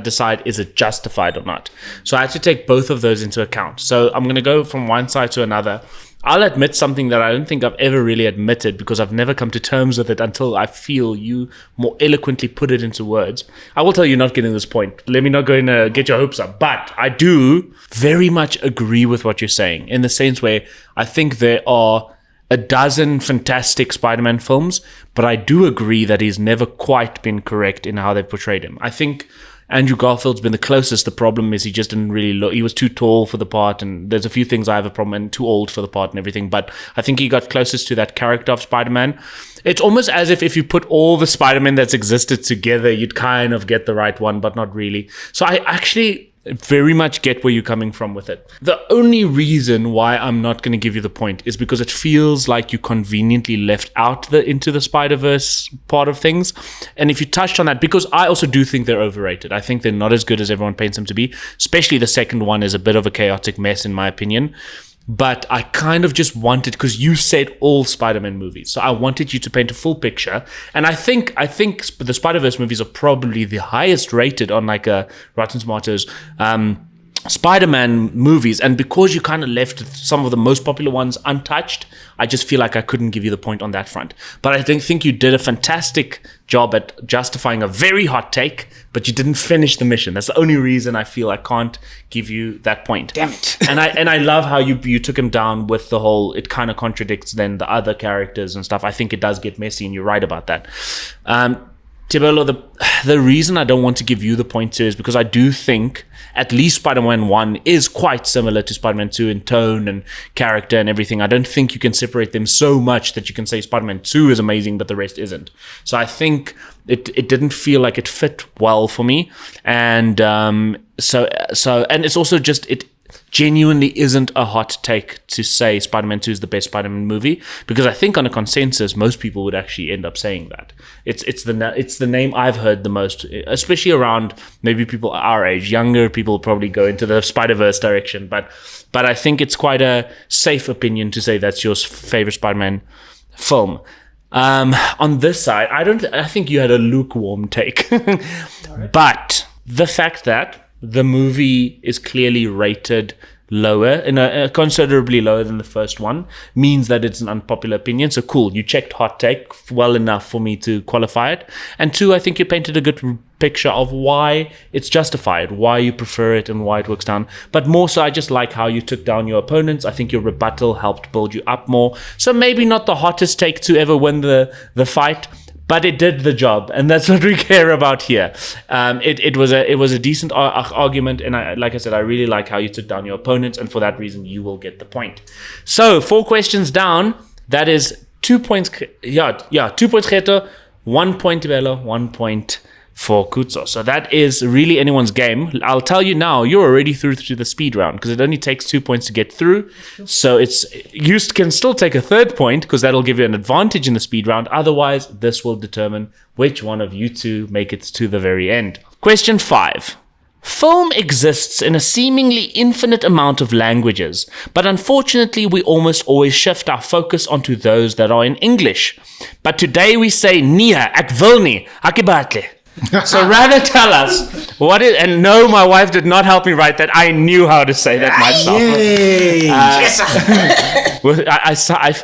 decide is it justified or not. So I had to take both of those into account. So I'm going to go from one side to another. I'll admit something that I don't think I've ever really admitted because I've never come to terms with it until I feel you more eloquently put it into words. I will tell you not getting this point. Let me not go and get your hopes up. But I do very much agree with what you're saying in the sense where I think there are a dozen fantastic Spider-Man films, but I do agree that he's never quite been correct in how they've portrayed him. I think Andrew Garfield's been the closest. The problem is he just didn't really look. He was too tall for the part, and there's a few things I have a problem, and too old for the part and everything, but I think he got closest to that character of Spider-Man. It's almost as if you put all the Spider-Man that's existed together, you'd kind of get the right one, but not really. So I actually very much get where you're coming from with it. The only reason why I'm not going to give you the point is because it feels like you conveniently left out the Into the Spider-Verse part of things. And if you touched on that, because I also do think they're overrated. I think they're not as good as everyone paints them to be. Especially the second one is a bit of a chaotic mess in my opinion. but I kind of just wanted, because you said all Spider-Man movies, so I wanted you to paint a full picture. And I think the Spider-Verse movies are probably the highest rated on like a Rotten Tomatoes Spider-Man movies, and because you kind of left some of the most popular ones untouched, I just feel like I couldn't give you the point on that front. But I think you did a fantastic job at justifying a very hot take, but you didn't finish the mission. That's the only reason I feel I can't give you that point. Damn it. and I love how you took him down with the whole, it kind of contradicts then the other characters and stuff. I think it does get messy, and you're right about that. Tebelo, the reason I don't want to give you the point too is because I do think at least Spider-Man 1 is quite similar to Spider-Man 2 in tone and character and everything. I don't think you can separate them so much that you can say Spider-Man 2 is amazing, but the rest isn't. So I think it didn't feel like it fit well for me. And so and it's also just, it genuinely isn't a hot take to say Spider-Man 2 is the best Spider-Man movie, because I think on a consensus most people would actually end up saying that. It's the name I've heard the most, especially around maybe people our age. Younger people probably go into the Spider-Verse direction, but I think it's quite a safe opinion to say that's your favorite Spider-Man film. On this side, I think you had a lukewarm take. But the fact that the movie is clearly rated lower, considerably lower than the first one, means that it's an unpopular opinion. So cool, you checked hot take well enough for me to qualify it. And two, I think you painted a good picture of why it's justified, why you prefer it and why it works down. But more so, I just like how you took down your opponents. I think your rebuttal helped build you up more. So maybe not the hottest take to ever win the fight, but it did the job, and that's what we care about here. It was a decent argument, and like I said, I really like how you took down your opponents, and for that reason, you will get the point. So 4 questions down. That is 2 points. 2 points, Geto, 1 point, Tebelo, 1 point for Kutso. So that is really anyone's game. I'll tell you now, you're already through to the speed round, because it only takes 2 points to get through. So you can still take a third point, because that'll give you an advantage in the speed round. Otherwise, this will determine which one of you two make it to the very end. Question 5. Film exists in a seemingly infinite amount of languages, but unfortunately we almost always shift our focus onto those that are in English. But today we say Nia, ek wil nie, akibatle. So rather tell us what is, and no, my wife did not help me write that. I knew how to say that myself.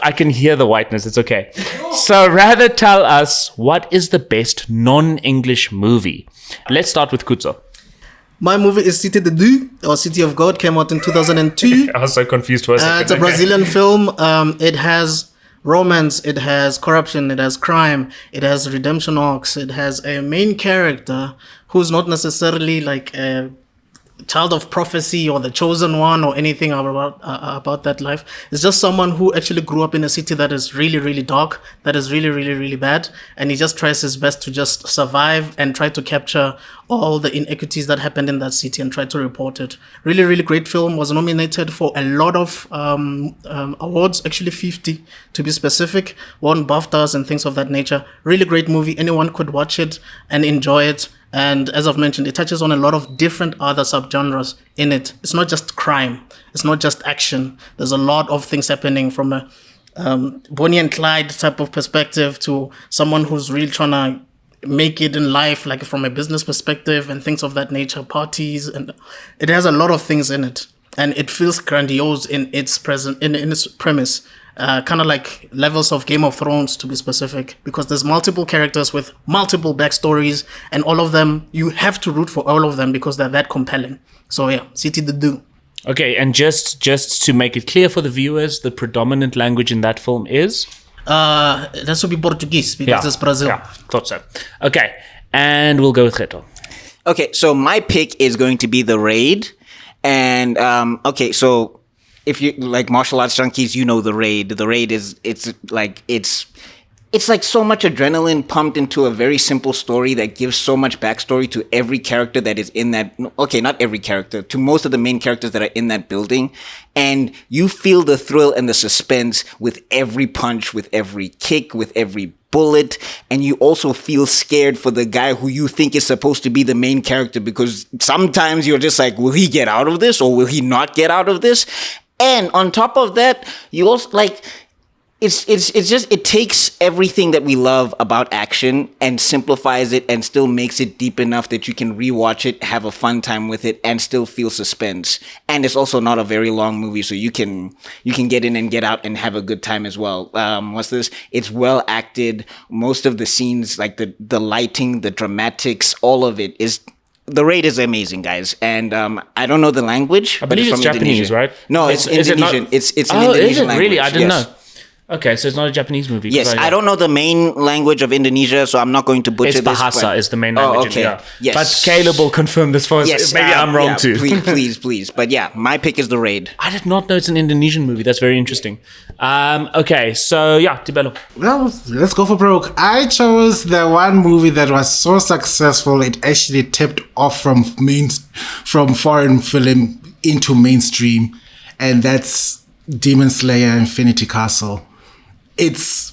I can hear the whiteness. It's okay. So rather tell us, what is the best non-English movie? Let's start with Kutso. My movie is Tebedien, or City of God, came out in 2002. I was so confused for a second. It's a Brazilian film. It has romance, it has corruption, it has crime, it has redemption arcs, it has a main character who's not necessarily like a child of prophecy or the chosen one or anything about that life. It's just someone who actually grew up in a city that is really, really dark, that is really, really, really bad, and he just tries his best to just survive and try to capture all the inequities that happened in that city and try to report it. Really, really great film. Was nominated for a lot of awards, actually 50 to be specific, won BAFTAs and things of that nature. Really great movie. Anyone could watch it and enjoy it. And as I've mentioned, it touches on a lot of different other subgenres in it. It's not just crime. It's not just action. There's a lot of things happening from a Bonnie and Clyde type of perspective to someone who's really trying to make it in life, like from a business perspective and things of that nature, parties. And it has a lot of things in it. And it feels grandiose in its premise. Kind of like levels of Game of Thrones, to be specific, because there's multiple characters with multiple backstories, and all of them, you have to root for all of them because they're that compelling. So yeah, Tebedien. Okay, and just to make it clear for the viewers, the predominant language in that film is? That should be Portuguese, because it's Brazil. Yeah, thought so. Okay, and we'll go with Geto. Okay, so my pick is going to be The Raid. And, okay, so if you like martial arts junkies, you know The Raid. The Raid it's like so much adrenaline pumped into a very simple story that gives so much backstory to every character that is in that. Okay, not every character, to most of the main characters that are in that building. And you feel the thrill and the suspense with every punch, with every kick, with every bullet. And you also feel scared for the guy who you think is supposed to be the main character, because sometimes you're just like, will he get out of this or will he not get out of this? And on top of that, you also like it's just it takes everything that we love about action and simplifies it and still makes it deep enough that you can rewatch it, have a fun time with it, and still feel suspense. And it's also not a very long movie, so you can get in and get out and have a good time as well. What's this? It's well acted. Most of the scenes, like the lighting, the dramatics, all of it is. The Raid is amazing, guys, and I don't know the language. I believe it's Japanese, right? No, it's Indonesian. It's an Indonesian is it language. Really? I didn't know. Okay, so it's not a Japanese movie. Yes, I don't know the main language of Indonesia, so I'm not going to butcher this. It's Bahasa is the main language. Okay. Yeah. Yes. But Caleb will confirm this for us. Yes, Maybe I'm wrong too. Please. But yeah, my pick is The Raid. I did not know it's an Indonesian movie. That's very interesting. Okay, so yeah, Tebedien. Well, let's go for broke. I chose the one movie that was so successful it actually tipped off from foreign film into mainstream, and that's Demon Slayer Infinity Castle. It's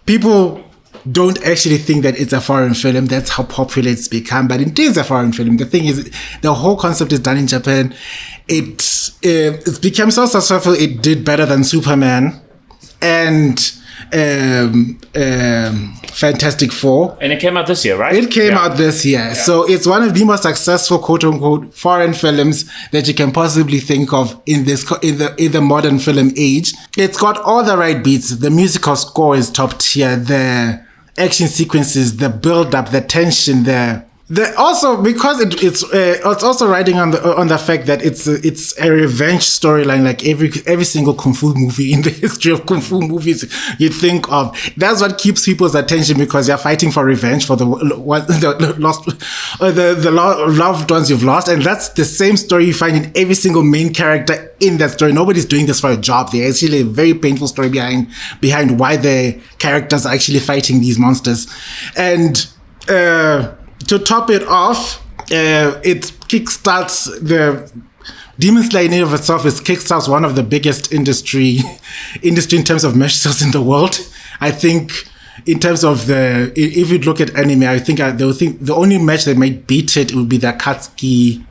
people don't actually think that it's a foreign film. That's how popular it's become, but it is a foreign film. The thing is, the whole concept is done in Japan. It's become so successful. It did better than Superman and Fantastic Four. And it came out this year, right? It came out this year. Yeah. So it's one of the most successful quote unquote foreign films that you can possibly think of in the modern film age. It's got all the right beats. The musical score is top tier. The action sequences, the build up, the tension, also because it's also riding on the fact that it's a revenge storyline, like every single kung fu movie in the history of kung fu movies you think of. That's what keeps people's attention, because you're fighting for revenge for the loved ones you've lost, and that's the same story you find in every single main character in that story. Nobody's doing this for a job. There's actually a very painful story behind why the characters are actually fighting these monsters, and to top it off, it kickstarts the Demon Slayer in and of itself. It kickstarts one of the biggest industry in terms of merch sales in the world. I think in terms of if you look at anime, I think they'll think the only match that might beat it would be the Akatsuki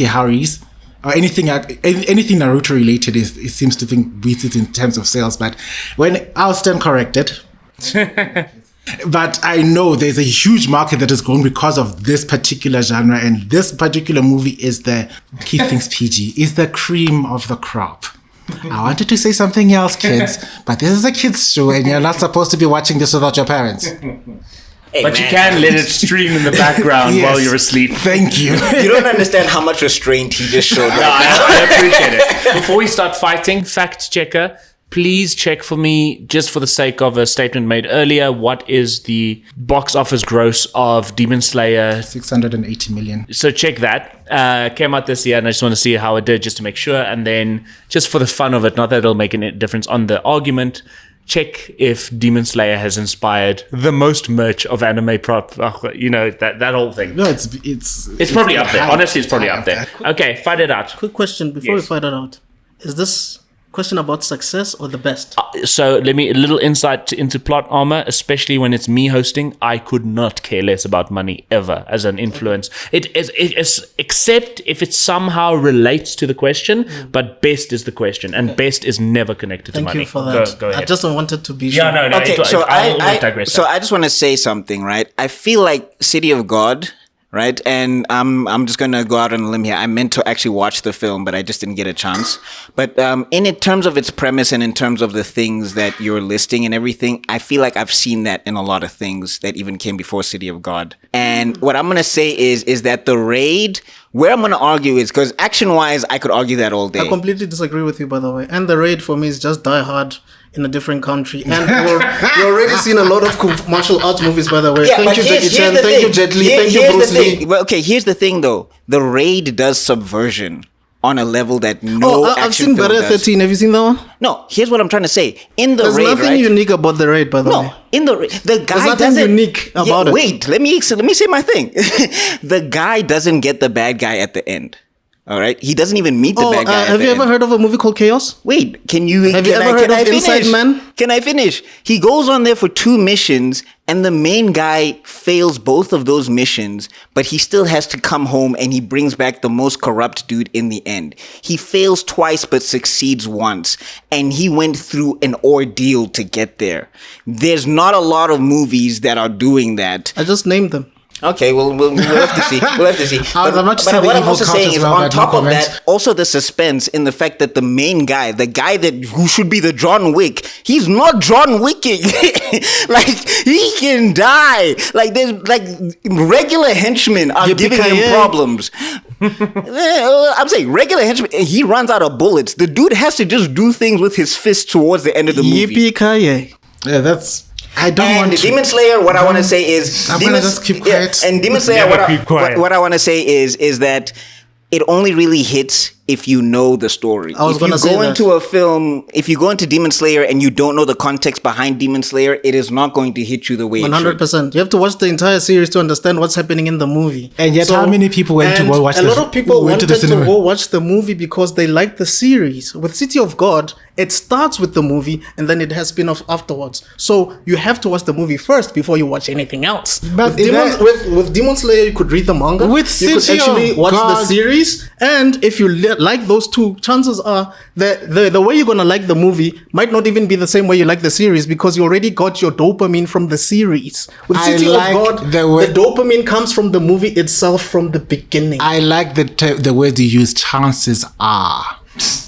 Haris. Or anything Naruto related it seems to think beats it in terms of sales. But I'll stand corrected. But I know there's a huge market that has grown because of this particular genre, and this particular movie is Keith thinks PG, is the cream of the crop. I wanted to say something else, kids, but this is a kids show and you're not supposed to be watching this without your parents. Hey, but man, you can let it stream in the background while you're asleep. Thank you. You don't understand how much restraint he just showed. No, I appreciate it. Before we start fighting, fact checker, please check for me, just for the sake of a statement made earlier, what is the box office gross of Demon Slayer? 680 million. So check that. Came out this year, and I just want to see how it did, just to make sure. And then, just for the fun of it, not that it'll make any difference on the argument, check if Demon Slayer has inspired the most merch of anime prop. That whole thing. No, it's probably up there. Honestly, it's probably up there. Okay, fight it out. Quick question before we fight it out. Is this question about success or the best? So let me a little insight into Plot Armor, especially when it's me hosting. I could not care less about money ever as an influence. It is except if it somehow relates to the question, but best is the question, and best is never connected to money. Thank you for that. Go ahead. I just wanted to be sure. Yeah, no. Okay, I digress. So I just want to say something, right? I feel like City of God, right? And I'm just going to go out on a limb here. I meant to actually watch the film, but I just didn't get a chance. But in terms of its premise and in terms of the things that you're listing and everything, I feel like I've seen that in a lot of things that even came before City of God. And what I'm going to say is that The Raid, where I'm going to argue is, because action-wise, I could argue that all day. I completely disagree with you, by the way. And The Raid, for me, is just Die Hard in a different country. And we've already seen a lot of martial arts movies, by the way. Yeah, thank you, Jackie Chan. Thank you, Jet Li. Thank you, Bruce Lee. Well, okay, here's the thing, though. The Raid does subversion on a level that I've seen Barrier 13. Have you seen that one? No, here's what I'm trying to say. In The Raid, there's nothing unique about The Raid, by the way. No, in the guy there's doesn't. nothing unique about it. Wait, let me say my thing. The guy doesn't get the bad guy at the end. All right, he doesn't even meet the bad guy. Have you ever heard of a movie called Chaos? Wait, have you ever heard of Inside Man? Can I finish? He goes on there for 2 missions, and the main guy fails both of those missions, but he still has to come home, and he brings back the most corrupt dude in the end. He fails twice, but succeeds once, and he went through an ordeal to get there. There's not a lot of movies that are doing that. I just named them. Okay, we'll have to see. We'll have to see. I was about to say but the what I'm evil also cult saying as is, well, on but top no of comment. that, also the suspense in the fact that the main guy, who should be the John Wick, he's not John Wicking. Like, he can die. Like, there's like regular henchmen are giving him problems. I'm saying regular henchmen. He runs out of bullets. The dude has to just do things with his fist towards the end of the movie. Yippee-ki-yay. Yeah, that's. I don't want to. Demon Slayer, what I want to say is... I'm going to just keep quiet. And Demon Slayer, what I want to say is that it only really hits if you know the story. If you go into a film, if you go into Demon Slayer and you don't know the context behind Demon Slayer, it is not going to hit you the way 100%. You have to watch the entire series to understand what's happening in the movie. And yet, how many people went to go watch the movie? A lot of people wanted to go watch the movie because they liked the series. With City of God, it starts with the movie and then it has spin-off afterwards. So you have to watch the movie first before you watch anything else. But with Demon Slayer, you could read the manga. You could actually watch the series. And if you like those two, chances are the way you're going to like the movie might not even be the same way you like the series, because you already got your dopamine from the series. With City of God, the dopamine comes from the movie itself from the beginning. I like the word you use, chances are.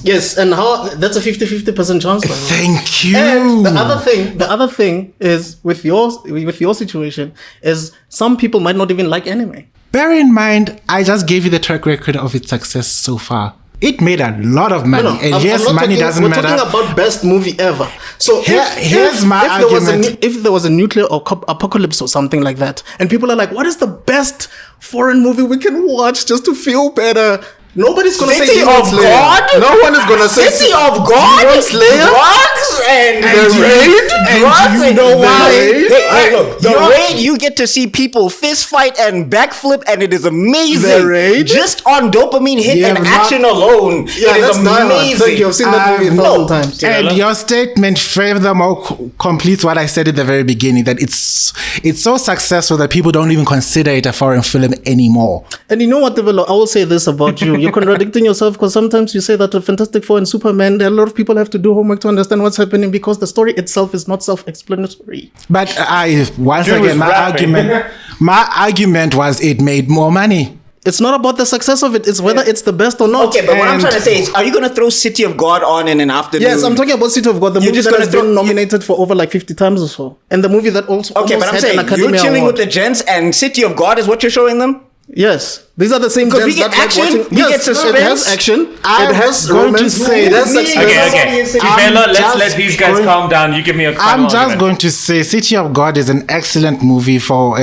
Yes, and how that's a 50% chance. Thank you. And the other thing is with your situation is some people might not even like anime. Bear in mind, I just gave you the track record of its success so far. It made a lot of money, money doesn't matter. We're talking about best movie ever. So here's my argument. If there was a nuclear apocalypse or something like that, and people are like, "What is the best foreign movie we can watch just to feel better?" Nobody's gonna say Demon Slayer. No one is gonna say City of God. Demon Slayer. Drugs and the raid. Drugs and the raid. Hey, look, the raid. You get to see people fist fight and backflip, and it is amazing. The raid, just on dopamine hit and action alone. Yeah, it is amazing. Thank you. I've seen that movie 1,000 times. And your statement furthermore completes what I said at the very beginning, that it's so successful that people don't even consider it a foreign film anymore. And you know what, Tebedien? I will say this about you. You're contradicting yourself, because sometimes you say that the Fantastic Four and Superman, a lot of people have to do homework to understand what's happening, because the story itself is not self-explanatory. But my argument was it made more money. It's not about the success of it. It's whether it's the best or not. Okay, but what I'm trying to say is, are you going to throw City of God on in an afternoon? Yes, I'm talking about City of God, the movie that has been nominated for over like 50 times or so. And the movie that also but I'm had saying, an Academy you're chilling Award. with the gents, and City of God is what you're showing them? Yes. These are the same gents that like watching. We get suspense. It has action. It has romance. It has let's let these guys calm down. You give me a I'm just going to say City of God is an excellent movie for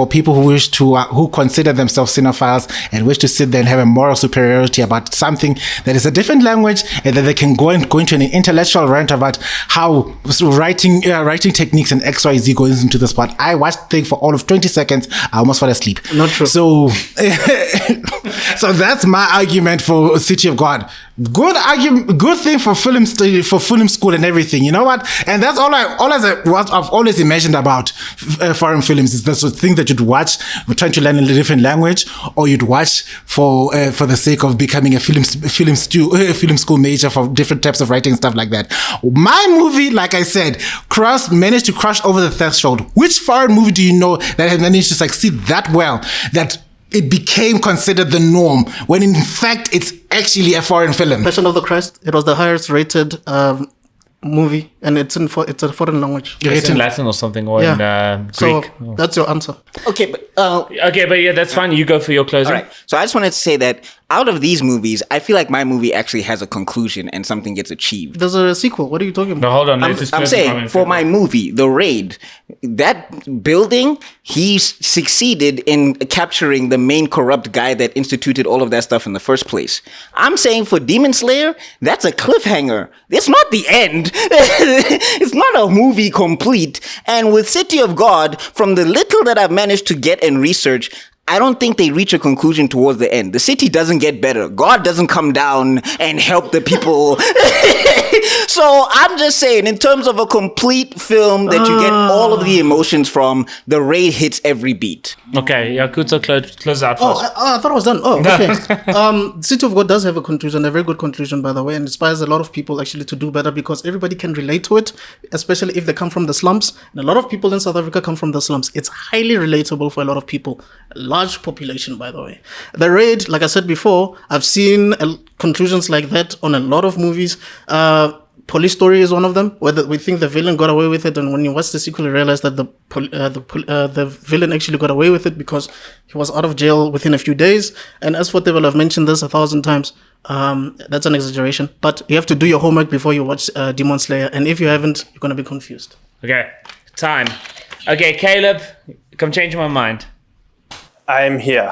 people who wish to who consider themselves cinephiles and wish to sit there and have a moral superiority about something that is a different language, and that they can go into an intellectual rant about how writing techniques and XYZ goes into the spot. I watched the thing for all of 20 seconds. I almost fell asleep. Not true. So so that's my argument for City of God. Good thing for film study, for film school and everything. You know what? And that's what I've always imagined about foreign films, is the sort of thing that you'd watch trying to learn a different language, or you'd watch for the sake of becoming a film school major for different types of writing and stuff like that. My movie, like I said, managed to crush over the threshold. Which foreign movie do you know that has managed to succeed that well that it became considered the norm, when in fact it's actually a foreign film? Passion of the Christ. It was the highest rated movie, and it's a foreign language. It's in Latin or something, or in Greek. So that's your answer. Okay, but yeah, that's fine. You go for your closing. All right. So I just wanted to say that out of these movies, I feel like my movie actually has a conclusion and something gets achieved. There's a sequel. What are you talking about? No, hold on. I'm saying for my movie, The Raid, that building, he succeeded in capturing the main corrupt guy that instituted all of that stuff in the first place. I'm saying for Demon Slayer, that's a cliffhanger. It's not the end. It's not a movie complete. And with City of God, from the little that I've managed to get and research, I don't think they reach a conclusion towards the end. The city doesn't get better. God doesn't come down and help the people. So I'm just saying, in terms of a complete film that you get all of the emotions from, The Raid hits every beat. Okay, Yakuza, close out Oh, first. I thought I was done. Oh, okay. City of God does have a conclusion, a very good conclusion, by the way, and inspires a lot of people actually to do better because everybody can relate to it, especially if they come from the slums. And a lot of people in South Africa come from the slums. It's highly relatable for a lot of people. A large population, by the way. The Raid, like I said before, I've seen conclusions like that on a lot of movies. Police Story is one of them, where we think the villain got away with it, and when you watch the sequel, you realize that the villain actually got away with it because he was out of jail within a few days. And as for Tebedien, I've mentioned this 1,000 times. That's an exaggeration, but you have to do your homework before you watch Demon Slayer, and if you haven't, you're gonna be confused. Okay, time. Okay, Caleb, come change my mind. I am here.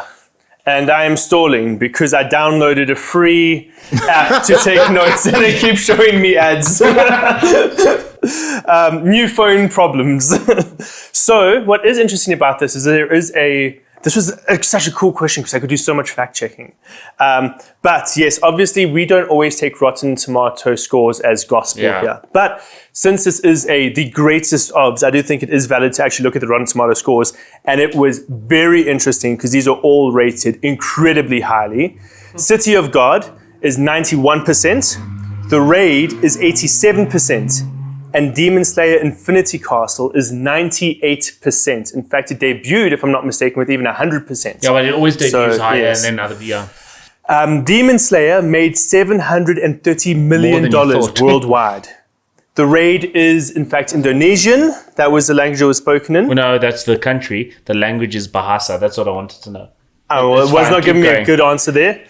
And I am stalling because I downloaded a free app to take notes and it keeps showing me ads. New phone problems. So what is interesting about this is this was such a cool question because I could do so much fact checking. But yes, obviously we don't always take Rotten Tomato scores as gospel here. But since this is the greatest odds, I do think it is valid to actually look at the Rotten Tomato scores. And it was very interesting because these are all rated incredibly highly. City of God is 91%. The Raid is 87%. And Demon Slayer Infinity Castle is 98%. In fact, it debuted, if I'm not mistaken, with even 100%. Yeah, but it always debuts higher and then other, Demon Slayer made $730 million worldwide. The Raid is, in fact, Indonesian. That was the language it was spoken in. Well, no, that's the country. The language is Bahasa. That's what I wanted to know. Oh, well, it was not giving me a good answer there.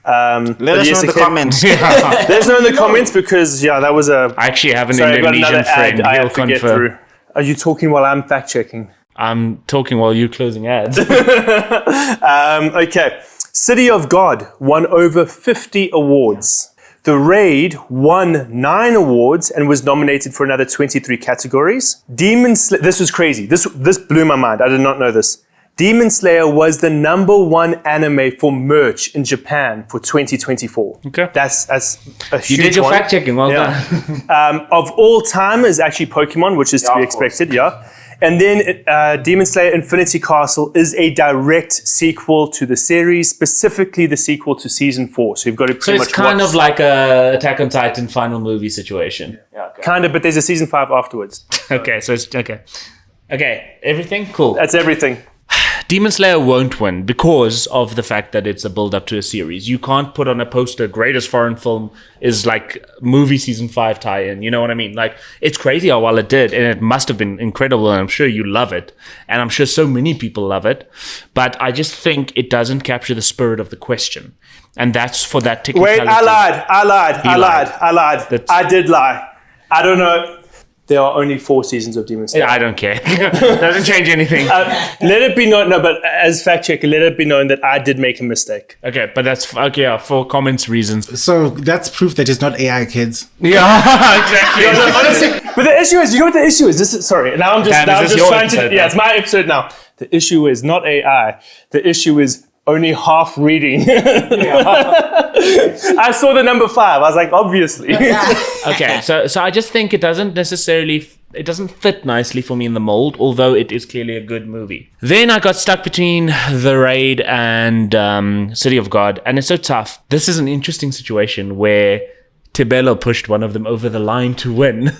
Let us know in the comments. Let us know in the comments because, that was a... I actually have an Indonesian friend. I have to get through. Are you talking while I'm fact-checking? I'm talking while you're closing ads. Okay. City of God won over 50 awards. The Raid won 9 awards and was nominated for another 23 categories. This was crazy. This blew my mind. I did not know this. Demon Slayer was the #1 anime for merch in Japan for 2024. Okay. That's a huge one. You did your fact checking, well done. Of all time is actually Pokemon, which is to be expected, And then Demon Slayer Infinity Castle is a direct sequel to the series, specifically the sequel to Season 4. So you've got to pretty much So it's kind of like a Attack on Titan final movie situation. Yeah, okay. Kind of, but there's a Season 5 afterwards. Okay, so it's... Okay, everything? Cool. That's everything. Demon Slayer won't win because of the fact that it's a build-up to a series. You can't put on a poster, greatest foreign film is like movie season 5 tie-in. You know what I mean? Like, it's crazy how well it did, and it must have been incredible, and I'm sure you love it. And I'm sure so many people love it. But I just think it doesn't capture the spirit of the question. And that's for that technicality. Wait, I lied. I did lie. I don't know. There are only 4 seasons of Demon Slayer. I don't care. Doesn't change anything. Let it be known, but as fact checker, let it be known that I did make a mistake. Okay, but that's for comments reasons. So that's proof that it's not AI, kids. Yeah, exactly. Honestly, but the issue is, you know what the issue is? Sorry, now I'm just trying to. Yeah, it's my episode now. The issue is not AI. The issue is only half reading. I saw the number 5. I was like, obviously. Okay, so I just think it doesn't fit nicely for me in the mold, although it is clearly a good movie. Then I got stuck between The Raid and City of God, and it's so tough. This is an interesting situation where Tebedien pushed one of them over the line to win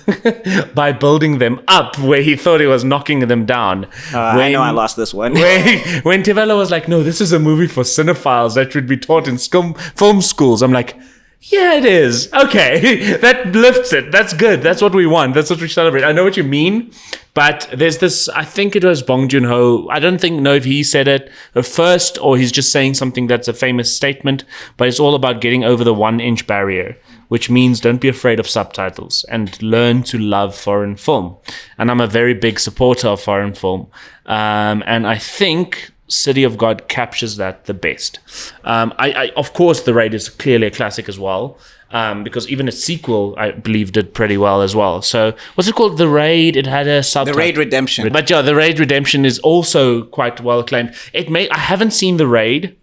by building them up where he thought he was knocking them down. I know I lost this one. When Tebedien was like, no, this is a movie for cinephiles that should be taught in film schools. I'm like, yeah, it is. Okay, that lifts it. That's good. That's what we want. That's what we celebrate. I know what you mean, but there's this, I think it was Bong Joon-ho. I don't know if he said it first or he's just saying something that's a famous statement, but it's all about getting over the 1-inch barrier, which means don't be afraid of subtitles and learn to love foreign film. And I'm a very big supporter of foreign film. And I think City of God captures that the best. I of course, The Raid is clearly a classic as well. Because even its sequel, I believe, did pretty well as well. So, what's it called? The Raid. It had a subtitle. The Raid Redemption. But yeah, The Raid Redemption is also quite well acclaimed. I haven't seen The Raid.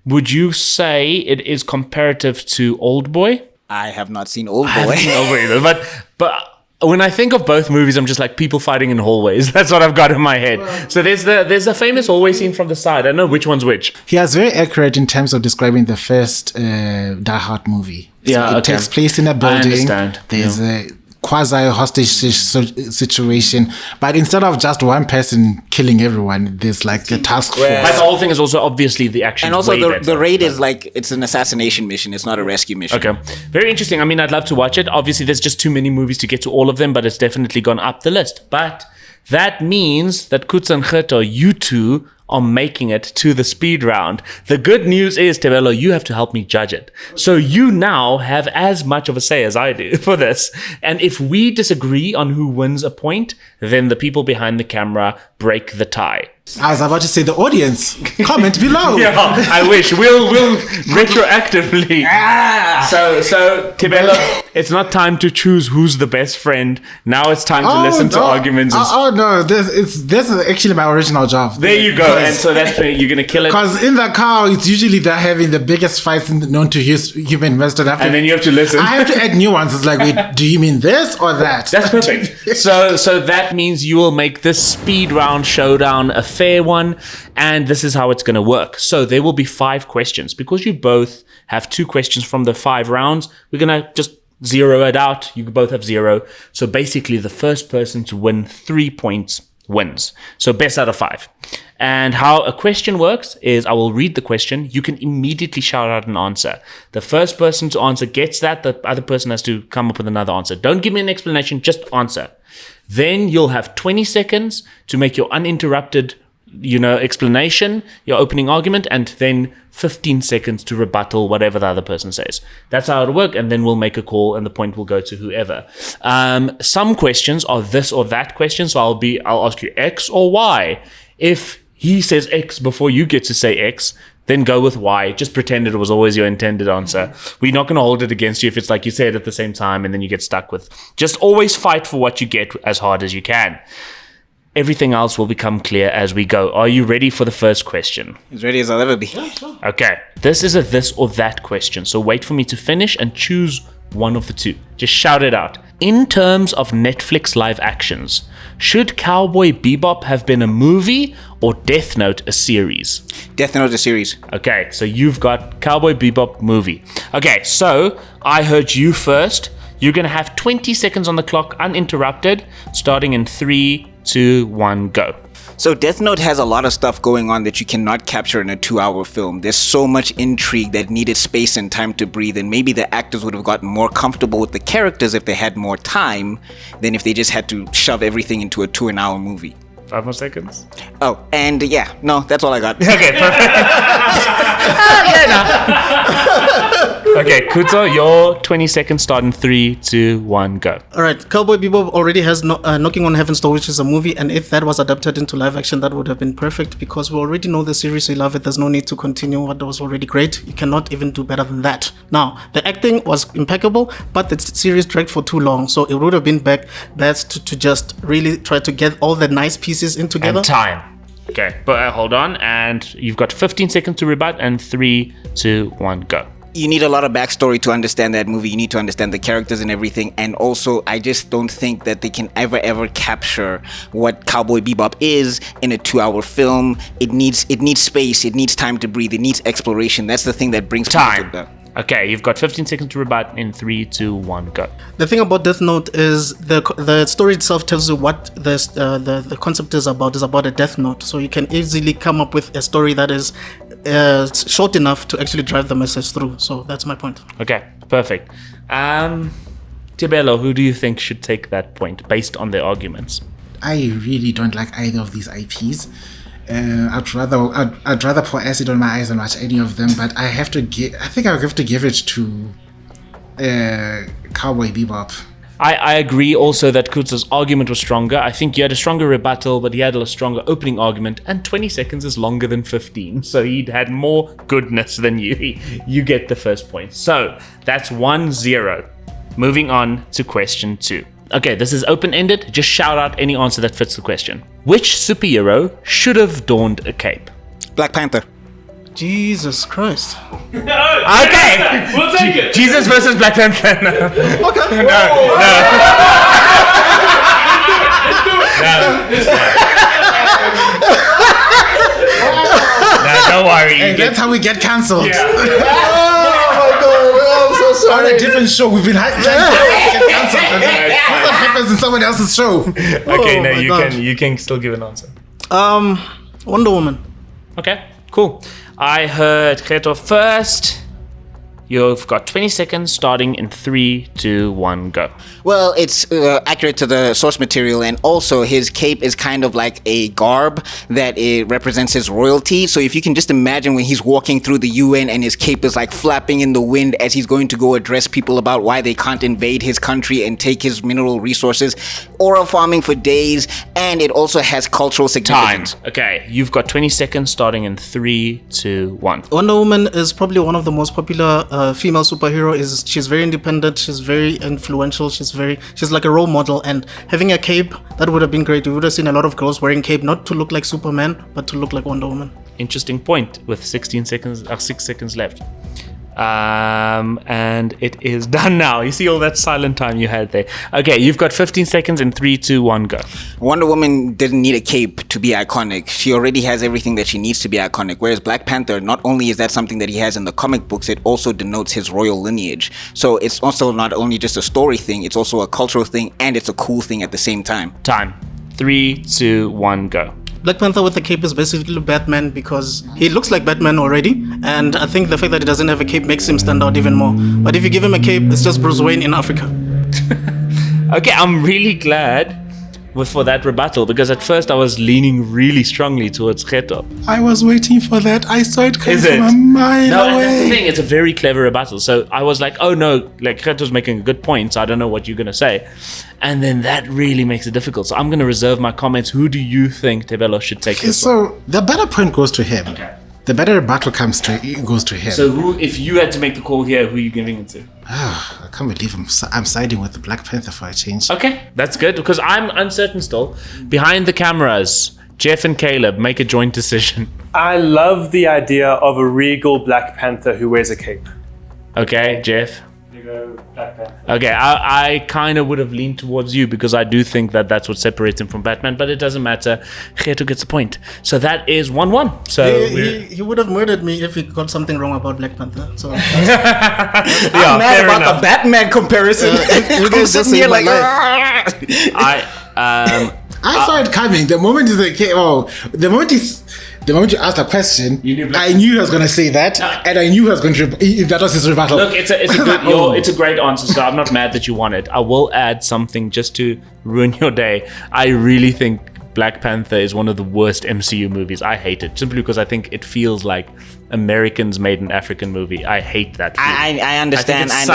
Would you say it is comparative to Oldboy? I have not seen Oldboy. I haven't seen Oldboy either. But when I think of both movies, I'm just like people fighting in hallways. That's what I've got in my head. So there's a famous hallway scene from the side. I don't know which one's which. He is very accurate in terms of describing the first Die Hard movie. So Yeah, it takes place in a building. I understand. There's a quasi-hostage situation, but instead of just one person killing everyone, there's like a task force. But the whole thing is also obviously the action. And also the raid is like, it's an assassination mission. It's not a rescue mission. Okay. Very interesting. I mean, I'd love to watch it. Obviously, there's just too many movies to get to all of them, but it's definitely gone up the list. But that means that Kutz and Gert, you two are making it to the speed round. The good news is, Tebedien, you have to help me judge it. So you now have as much of a say as I do for this. And if we disagree on who wins a point, then the people behind the camera break the tie. I was about to say the audience. Comment below. Yeah, I wish. We'll retroactively. So Tebedien, it's not time to choose who's the best friend. Now it's time to listen to arguments. No, this is actually my original job. There you go. And so that's where you're gonna kill it. Because in the car, it's usually they're having the biggest fights known to human history. And then you have to listen. I have to add new ones. It's like, wait, do you mean this or that? That's perfect. So that means you will make this speed round showdown a fair one, and this is how it's going to work. So there will be 5 questions. Because you both have 2 questions from the 5 rounds, we're going to just zero it out. You both have 0. So basically the first person to win 3 points wins. So best out of 5. And how a question works is I will read the question. You can immediately shout out an answer. The first person to answer gets that. The other person has to come up with another answer. Don't give me an explanation, just answer. Then you'll have 20 seconds to make your uninterrupted explanation, your opening argument, and then 15 seconds to rebuttal whatever the other person says. That's how it'll work, and then we'll make a call and the point will go to whoever. Some questions are this or that question, so I'll ask you X or Y. If he says X before you get to say X, then go with Y. Just pretend it was always your intended answer. We're not going to hold it against you if it's like you say it at the same time and then you get stuck with. Just always fight for what you get as hard as you can. Everything else will become clear as we go. Are you ready for the first question? As ready as I'll ever be. Okay. This is a this or that question, so wait for me to finish and choose one of the 2. Just shout it out. In terms of Netflix live actions, should Cowboy Bebop have been a movie or Death Note a series? Death Note a series. Okay, so you've got Cowboy Bebop movie. Okay, so I heard you first. You're going to have 20 seconds on the clock uninterrupted, starting in 3, 2, 1, go. So Death Note has a lot of stuff going on that you cannot capture in a 2-hour film. There's so much intrigue that needed space and time to breathe, and maybe the actors would have gotten more comfortable with the characters if they had more time than if they just had to shove everything into a 2-hour movie. 5 more seconds. Oh, and that's all I got. Okay, perfect. Okay, Kuto, your 20 seconds start in 3, 2, 1, go. All right, Cowboy Bebop already has Knocking on Heaven's Door, which is a movie, and if that was adapted into live action, that would have been perfect because we already know the series, we love it. There's no need to continue what was already great. You cannot even do better than that. Now, the acting was impeccable, but the series dragged for too long, so it would have been best to just really try to get all the nice pieces in together. And time. Okay, but hold on, and you've got 15 seconds to rebut, and 3, 2, 1, go. You need a lot of backstory to understand that movie. You need to understand the characters and everything. And also, I just don't think that they can ever capture what Cowboy Bebop is in a 2-hour film. It needs space. It needs time to breathe. It needs exploration. That's the thing that brings time. People to Okay, you've got 15 seconds to rebut in 3, 2, 1, go. The thing about Death Note is the story itself tells you what the concept is about. It's about a Death Note, so you can easily come up with a story that is short enough to actually drive the message through. So that's my point. Okay, perfect. Tebedien, who do you think should take that point based on their arguments? I really don't like either of these IPs. I'd rather pour acid on my eyes than watch any of them, but I think I'll have to give it to Cowboy Bebop. I agree also that Kutz's argument was stronger. I think you had a stronger rebuttal, but he had a stronger opening argument, and 20 seconds is longer than 15, so he'd had more goodness than you. You get the first point. So that's 1-0. Moving on to question 2. Okay, this is open-ended. Just shout out any answer that fits the question. Which superhero should have donned a cape? Black Panther. Jesus Christ. Okay. We'll take it. Jesus versus Black Panther. Okay. No, don't worry. Hey, that's how we get cancelled. Yeah. Oh my god, I'm so sorry. On a different show, we've been trying to get cancelled. What happens in someone else's show? Okay, no, you can still give an answer. Wonder Woman. Okay, cool. I heard Geto first. You've got 20 seconds starting in 3, 2, 1, go. Well, it's accurate to the source material, and also his cape is kind of like a garb that it represents his royalty. So if you can just imagine when he's walking through the UN and his cape is like flapping in the wind as he's going to go address people about why they can't invade his country and take his mineral resources. Oil farming for days, and it also has cultural significance. Time. Okay, you've got 20 seconds starting in 3, 2, 1. Wonder Woman is probably one of the most popular female superhero. She's very independent, she's very influential, she's like a role model, and having a cape, that would have been great. We would have seen a lot of girls wearing cape, not to look like Superman, but to look like Wonder Woman. Interesting point with 6 seconds left. And it is done now. You see all that silent time you had there. Okay, you've got 15 seconds in 3, 2, 1, go. Wonder Woman didn't need a cape to be iconic. She already has everything that she needs to be iconic. Whereas Black Panther, not only is that something that he has in the comic books, it also denotes his royal lineage. So it's also not only just a story thing, it's also a cultural thing, and it's a cool thing at the same time. Time. 3, 2, 1, go. Black Panther with the cape is basically Batman because he looks like Batman already, and I think the fact that he doesn't have a cape makes him stand out even more. But if you give him a cape, it's just Bruce Wayne in Africa. Okay, I'm really glad for that rebuttal, because at first I was leaning really strongly towards Geto. I was waiting for that. I saw it coming Is it? from a mile No, and that's the away. thing. It's a very clever rebuttal. So I was like, oh no, like Geto's making a good point, so I don't know what you're going to say. And then that really makes it difficult. So I'm going to reserve my comments. Who do you think Tebelo should take this one? So the better point goes to him. Okay. The better rebuttal goes to him. So who, if you had to make the call here, who are you giving it to? I can't believe I'm siding with the Black Panther for a change. Okay, that's good, because I'm uncertain still. Behind the cameras, Jeff and Caleb make a joint decision. I love the idea of a regal Black Panther who wears a cape. Okay, Jeff? You go Black Panther. Okay, I kind of would have leaned towards you, because I do think that that's what separates him from Batman, but it doesn't matter. Geto gets the point. So that is 1-1. So He would have murdered me if he got something wrong about Black Panther. So I'm mad about the Batman comparison. you guys just saved my life. I saw it coming. The moment he's like, the moment you asked a question, I knew he was going to say that, and I knew he was going to. That was his rebuttal. Look, it's a good, it's a great answer. So I'm not mad that you won it. I will add something just to ruin your day. I really think Black Panther is one of the worst MCU movies. I hate it simply because I think it feels like Americans made an African movie. I hate that. I understand. I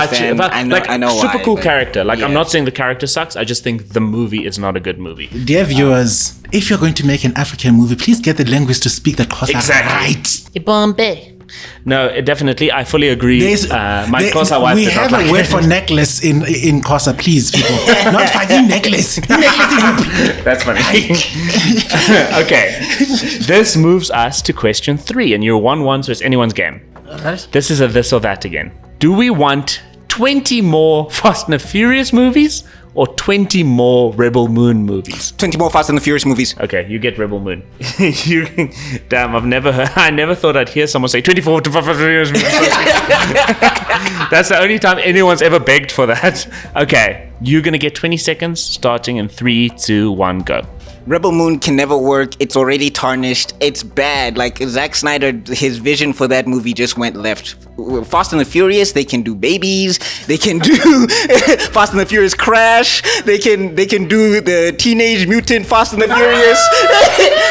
know super why, cool but- character. Like, I'm yeah. not saying the character sucks. I just think the movie is not a good movie. Dear viewers, if you're going to make an African movie, please get the language to speak that Xhosa Exactly. right. Bombay. No, definitely. I fully agree. My Xhosa wife we did have not a like word it. for necklace in Xhosa, please, people. Not fucking necklace. That's funny. Okay. This moves us to question 3, and you're 1-1, so it's anyone's game. Alright. This is a this or that again. Do we want 20 more Fast and the Furious movies or 20 more Rebel Moon movies? 20 more Fast and the Furious movies. Okay, you get Rebel Moon. Damn, I never thought I'd hear someone say 24 to Fast and the Furious movies. That's the only time anyone's ever begged for that. Okay, you're gonna get 20 seconds starting in 3, 2, 1, go. Rebel Moon can never work. It's already tarnished. It's bad. Like Zack Snyder, his vision for that movie just went left. Fast and the Furious, they can do babies. They can do Fast and the Furious Crash. They can do the Teenage Mutant Fast and the Furious.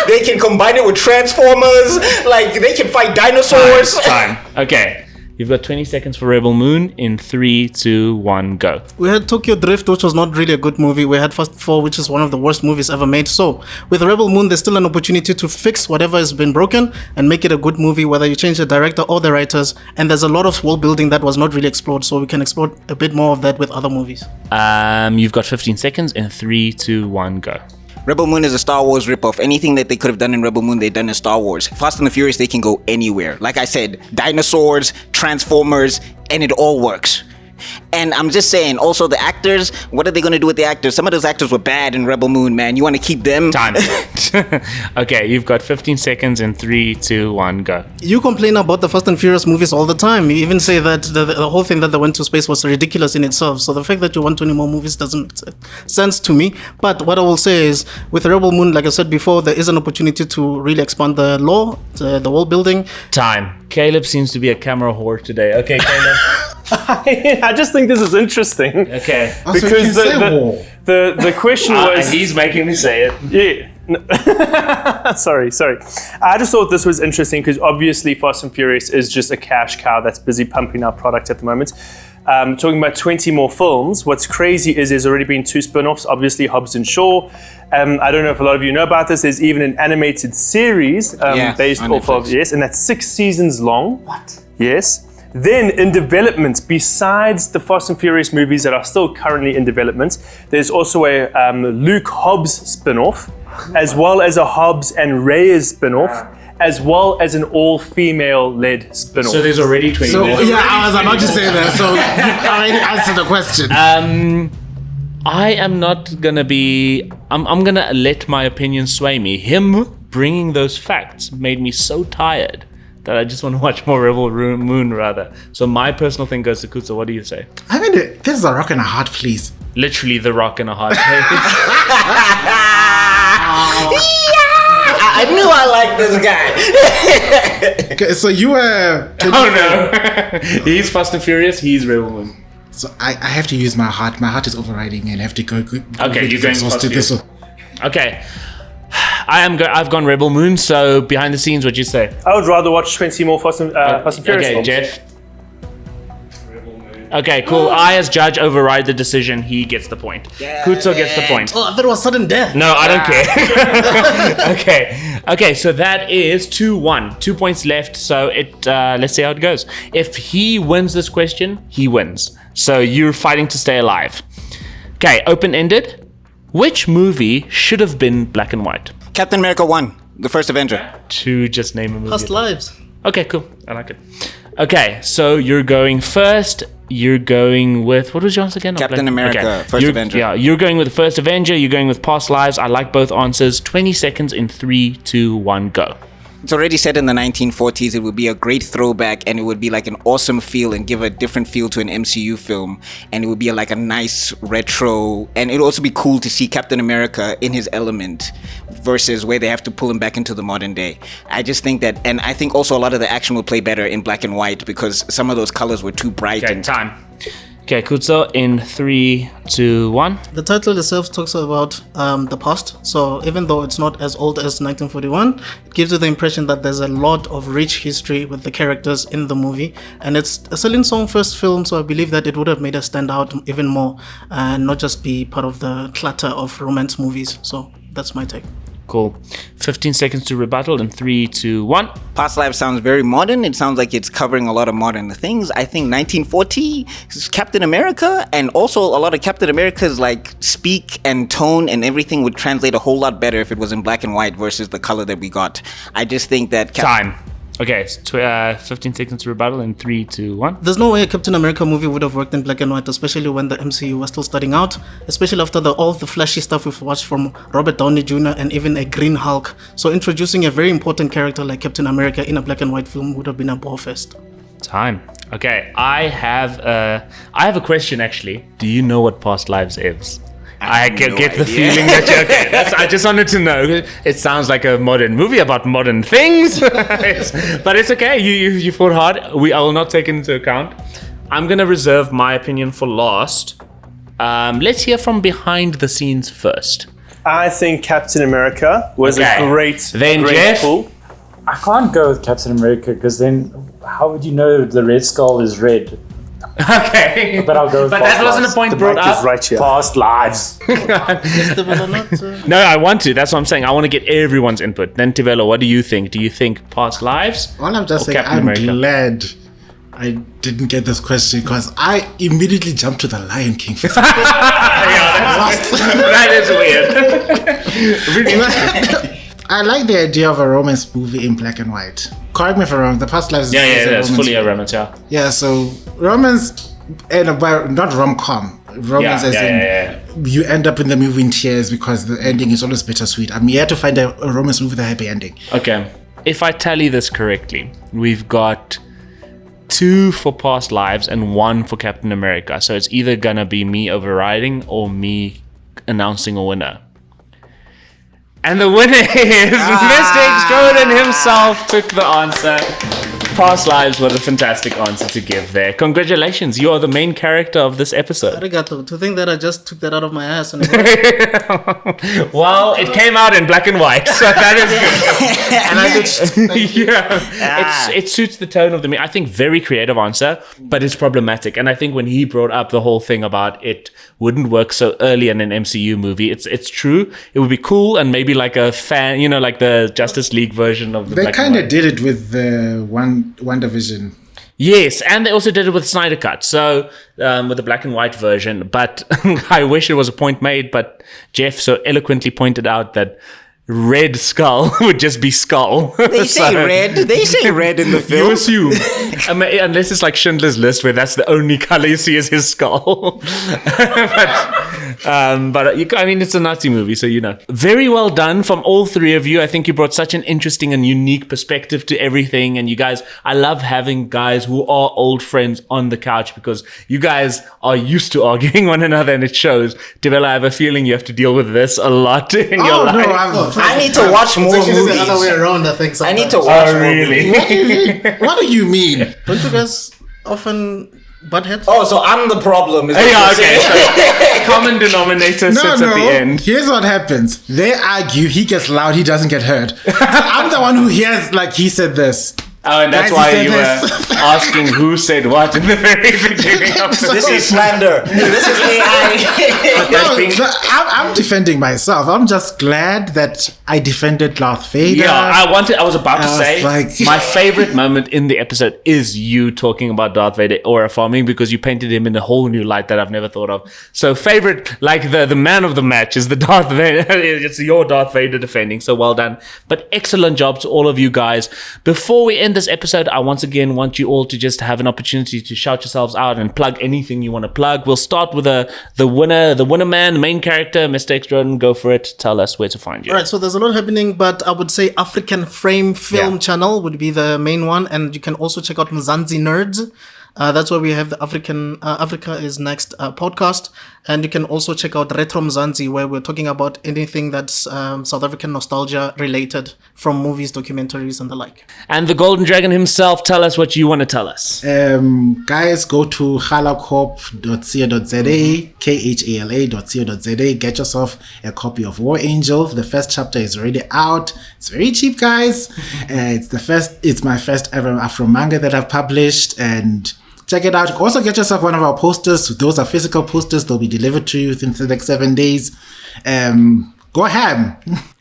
They can combine it with Transformers. Like, they can fight dinosaurs. Time. Okay. You've got 20 seconds for Rebel Moon in 3, 2, 1, go. We had Tokyo Drift, which was not really a good movie. We had Fast 4, which is one of the worst movies ever made. So with Rebel Moon, there's still an opportunity to fix whatever has been broken and make it a good movie, whether you change the director or the writers. And there's a lot of world building that was not really explored. So we can explore a bit more of that with other movies. You've got 15 seconds in 3, 2, 1, go. Rebel Moon is a Star Wars ripoff. Anything that they could have done in Rebel Moon, they've done in Star Wars. Fast and the Furious, they can go anywhere. Like I said, dinosaurs, Transformers, and it all works. And I'm just saying, also the actors, what are they going to do with the actors? Some of those actors were bad in Rebel Moon, man. You want to keep them? Time. Okay, you've got 15 seconds in 3, 2, 1, go. You complain about the Fast and Furious movies all the time. You even say that the whole thing that they went to space was ridiculous in itself. So the fact that you want 20 more movies doesn't make sense to me. But what I will say is, with Rebel Moon, like I said before, there is an opportunity to really expand the lore, the world building. Time. Caleb seems to be a camera whore today. Okay, Caleb. I just think this is interesting. Okay. Because the question was... He's making me say it. Yeah. Sorry. I just thought this was interesting because obviously Fast and Furious is just a cash cow that's busy pumping out product at the moment. Talking about 20 more films, what's crazy is there's already been 2 spin-offs, obviously Hobbs and Shaw. I don't know if a lot of you know about this. There's even an animated series based off of, yes, and that's 6 seasons long. What? Yes. Then in development, besides the Fast and Furious movies that are still currently in development, there's also a Luke Hobbs spin-off, as well as a Hobbs and Reyes spin-off, as well as an all-female led spin-off. So there's already 20. So yeah, I was about to say that. So you already answered the question. I am not gonna be. I'm gonna let my opinion sway me. Him bringing those facts made me so tired that I just want to watch more Rebel Moon rather. So my personal thing goes to Kutsa. What do you say? I mean, this is a rock and a hard place. Literally the rock and a hard place. I knew I liked this guy. Okay, so you were... Oh no. He's Fast and Furious, he's Rebel Moon. So I have to use my heart. My heart is overriding and have to go... Okay, you're going Fast and Furious. Okay. I've gone Rebel Moon, so behind the scenes, what'd you say? I would rather watch 20 more Fast and Furious films. Jeff. Okay, cool. I, as judge, override the decision. He gets the point. Kutso gets the point. Oh, I thought it was sudden death. No, I don't care. Okay, so that is 2-1. 2 points left, so let's see how it goes. If he wins this question, he wins. So you're fighting to stay alive. Okay, open-ended. Which movie should have been black and white? Captain America 1, the first Avenger. To just name a movie. Past lives. Okay, cool. I like it. Okay, so you're going first. You're going with... What was your answer again? Captain America, First Avenger. Yeah, you're going with the First Avenger. You're going with Past Lives. I like both answers. 20 seconds in 3, 2, 1, go. It's already said in the 1940s it would be a great throwback and it would be like an awesome feel and give a different feel to an MCU film, and it would be like a nice retro, and it would also be cool to see Captain America in his element versus where they have to pull him back into the modern day. I just think that, and I think also a lot of the action will play better in black and white because some of those colors were too bright. Okay, time. Okay, Kutso, in 3, 2, 1. The title itself talks about the past. So even though it's not as old as 1941, it gives you the impression that there's a lot of rich history with the characters in the movie. And it's a Celine Song first film, so I believe that it would have made us stand out even more and not just be part of the clutter of romance movies. So that's my take. Cool. 15 seconds to rebuttal in 3, 2, 1. Past Lives sounds very modern. It sounds like it's covering a lot of modern things. I think 1940 is Captain America, and also a lot of Captain America's like speak and tone and everything would translate a whole lot better if it was in black and white versus the color that we got. I just think that time. Okay, so 15 seconds to rebuttal in 3, 2, 1. There's no way a Captain America movie would have worked in black and white, especially when the MCU was still starting out, especially after all the flashy stuff we've watched from Robert Downey Jr. and even a Green Hulk. So introducing a very important character like Captain America in a black and white film would have been a ball fest. Time. Okay, I have a question actually. Do you know what Past Lives is? I get the feeling that you're okay. I just wanted to know. It sounds like a modern movie about modern things, but it's okay. You fought hard. I will not take it into account. I'm gonna reserve my opinion for last. Let's hear from behind the scenes first. I think Captain America was a great Jeff. pull. I can't go with Captain America because then how would you know the Red Skull is red? Okay. But I'll go with But past that wasn't lives. a point The brought mic up. is right here. Past lives. No, I want to. That's what I'm saying. I want to get everyone's input. Then, Tebelo, what do you think? Do you think past lives? All I'm just Or saying, Captain I'm America? glad I didn't get this question because I immediately jumped to the Lion King. That is weird. I like the idea of a romance movie in black and white. Correct me if I'm wrong. The Past Lives Yeah, is a it's romance fully a movie. romance, yeah. Yeah, so romance, and not rom-com. Romance as in you end up in the movie in tears because the ending is always bittersweet. I'm here to find a romance movie with a happy ending. Okay. If I tally this correctly, we've got 2 for Past Lives and 1 for Captain America. So it's either gonna be me overriding or me announcing a winner. And the winner is Mr. Showdown himself took the answer. Past Lives was a fantastic answer to give there. Congratulations, you are the main character of this episode. Arigato. To think that I just took that out of my ass. And Well, it came out in black and white, so that is good. It suits the tone of the movie. I think very creative answer, but it's problematic. And I think when he brought up the whole thing about it wouldn't work so early in an MCU movie, it's true. It would be cool and maybe like a fan, like the Justice League version of the They black and kind of white. did it with the WandaVision. Yes, and they also did it with Snyder Cut, so with the black and white version. But I wish it was a point made, but Jeff so eloquently pointed out that Red Skull would just be Skull. They say red. They say red in the film. You assume. Unless it's like Schindler's List, where that's the only color you see is his skull. But it's a Nazi movie, so Very well done from all 3 of you. I think you brought such an interesting and unique perspective to everything. And you guys, I love having guys who are old friends on the couch because you guys are used to arguing one another and it shows. Tebelo, I have a feeling you have to deal with this a lot in your life. I need to watch more It's actually the other way movies. around, I think. I need Sometimes. to watch Oh, more really? movies. What do you mean? Don't you guys often butt heads? Oh, so I'm the problem. Is what Yeah, you're okay. saying. So common denominator sits at the end. Here's what happens. They argue. He gets loud. He doesn't get heard. So I'm the one who hears, like, he said this. Oh, and that's Guys, why he you said were this. asking who said what in the very beginning of the This is slander. This is AI. No, I'm defending myself. I'm just glad that I defended Darth Vader. Yeah, I was about to I was say like- my favorite moment in the episode is you talking about Darth Vader aura farming because you painted him in a whole new light that I've never thought of. So favorite, like the man of the match is the Darth Vader. It's your Darth Vader defending. So well done. But excellent job to all of you guys. Before we end this episode, I once again want you all to just have an opportunity to shout yourselves out and plug anything you want to plug. We'll start with the winner man, the main character, Mr. X Jordan. Go for it. Tell us where to find you. All right, so there's a lot happening, but I would say African Frame Film Yeah. channel would be the main one, and you can also check out Mzansi Nerds. That's where we have the Africa is Next podcast, and you can also check out Retro Mzansi, where we're talking about anything that's South African nostalgia related from movies, documentaries, and the like. And the Golden Dragon himself, tell us what you want to tell us. Guys, go to halacorp.co.za, KHALA.co.za. Get yourself a copy of War Angel. The first chapter is already out. It's very cheap, guys. It's my first ever Afro manga that I've published, and check it out. Also, get yourself one of our posters. Those are physical posters. They'll be delivered to you within the next 7 days. Go ham.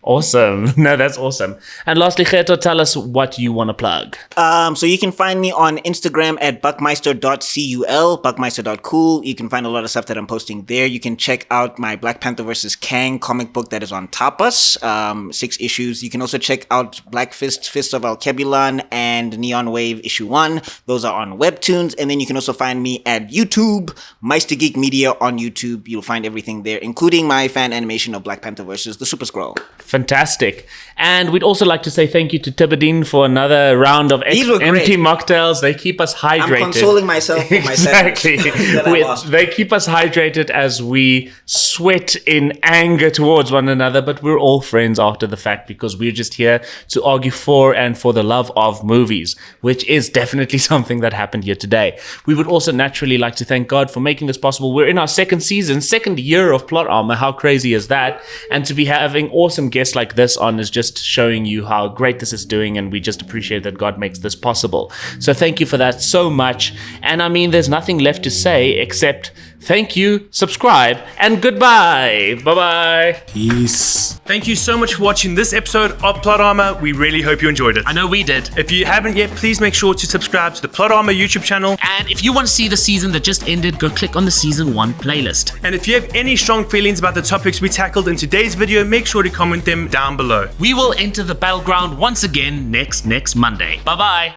Awesome. No, that's awesome. And lastly, Geto, tell us what you want to plug. So you can find me on Instagram at buckmeister.cul, buckmeister.cool. You can find a lot of stuff that I'm posting there. You can check out my Black Panther vs. Kang comic book that is on Tapas, 6 issues. You can also check out Black Fist, Fist of Alkebulan, and Neon Wave issue 1. Those are on Webtoons. And then you can also find me at YouTube, Meister Geek Media on YouTube. You'll find everything there, including my fan animation of Black Panther vs. the Super Skrull. Fantastic. And we'd also like to say thank you to Tebedien for another round of These were great. empty mocktails. They keep us hydrated. I'm consoling myself for my Exactly. that I lost. They keep us hydrated as we sweat in anger towards one another, but we're all friends after the fact because we're just here to argue for and for the love of movies, which is definitely something that happened here today. We would also naturally like to thank God for making this possible. We're in our second season, second year of Plot Armor. How crazy is that? And to be having awesome guests guests like this on is just showing you how great this is doing, and we just appreciate that God makes this possible. So thank you for that so much. And I mean, there's nothing left to say except thank you, subscribe, and goodbye. Bye-bye. Peace. Thank you so much for watching this episode of Plot Armor. We really hope you enjoyed it. I know we did. If you haven't yet, please make sure to subscribe to the Plot Armor YouTube channel. And if you want to see the season that just ended, go click on the season 1 playlist. And if you have any strong feelings about the topics we tackled in today's video, make sure to comment them down below. We will enter the Battleground once again next Monday. Bye-bye.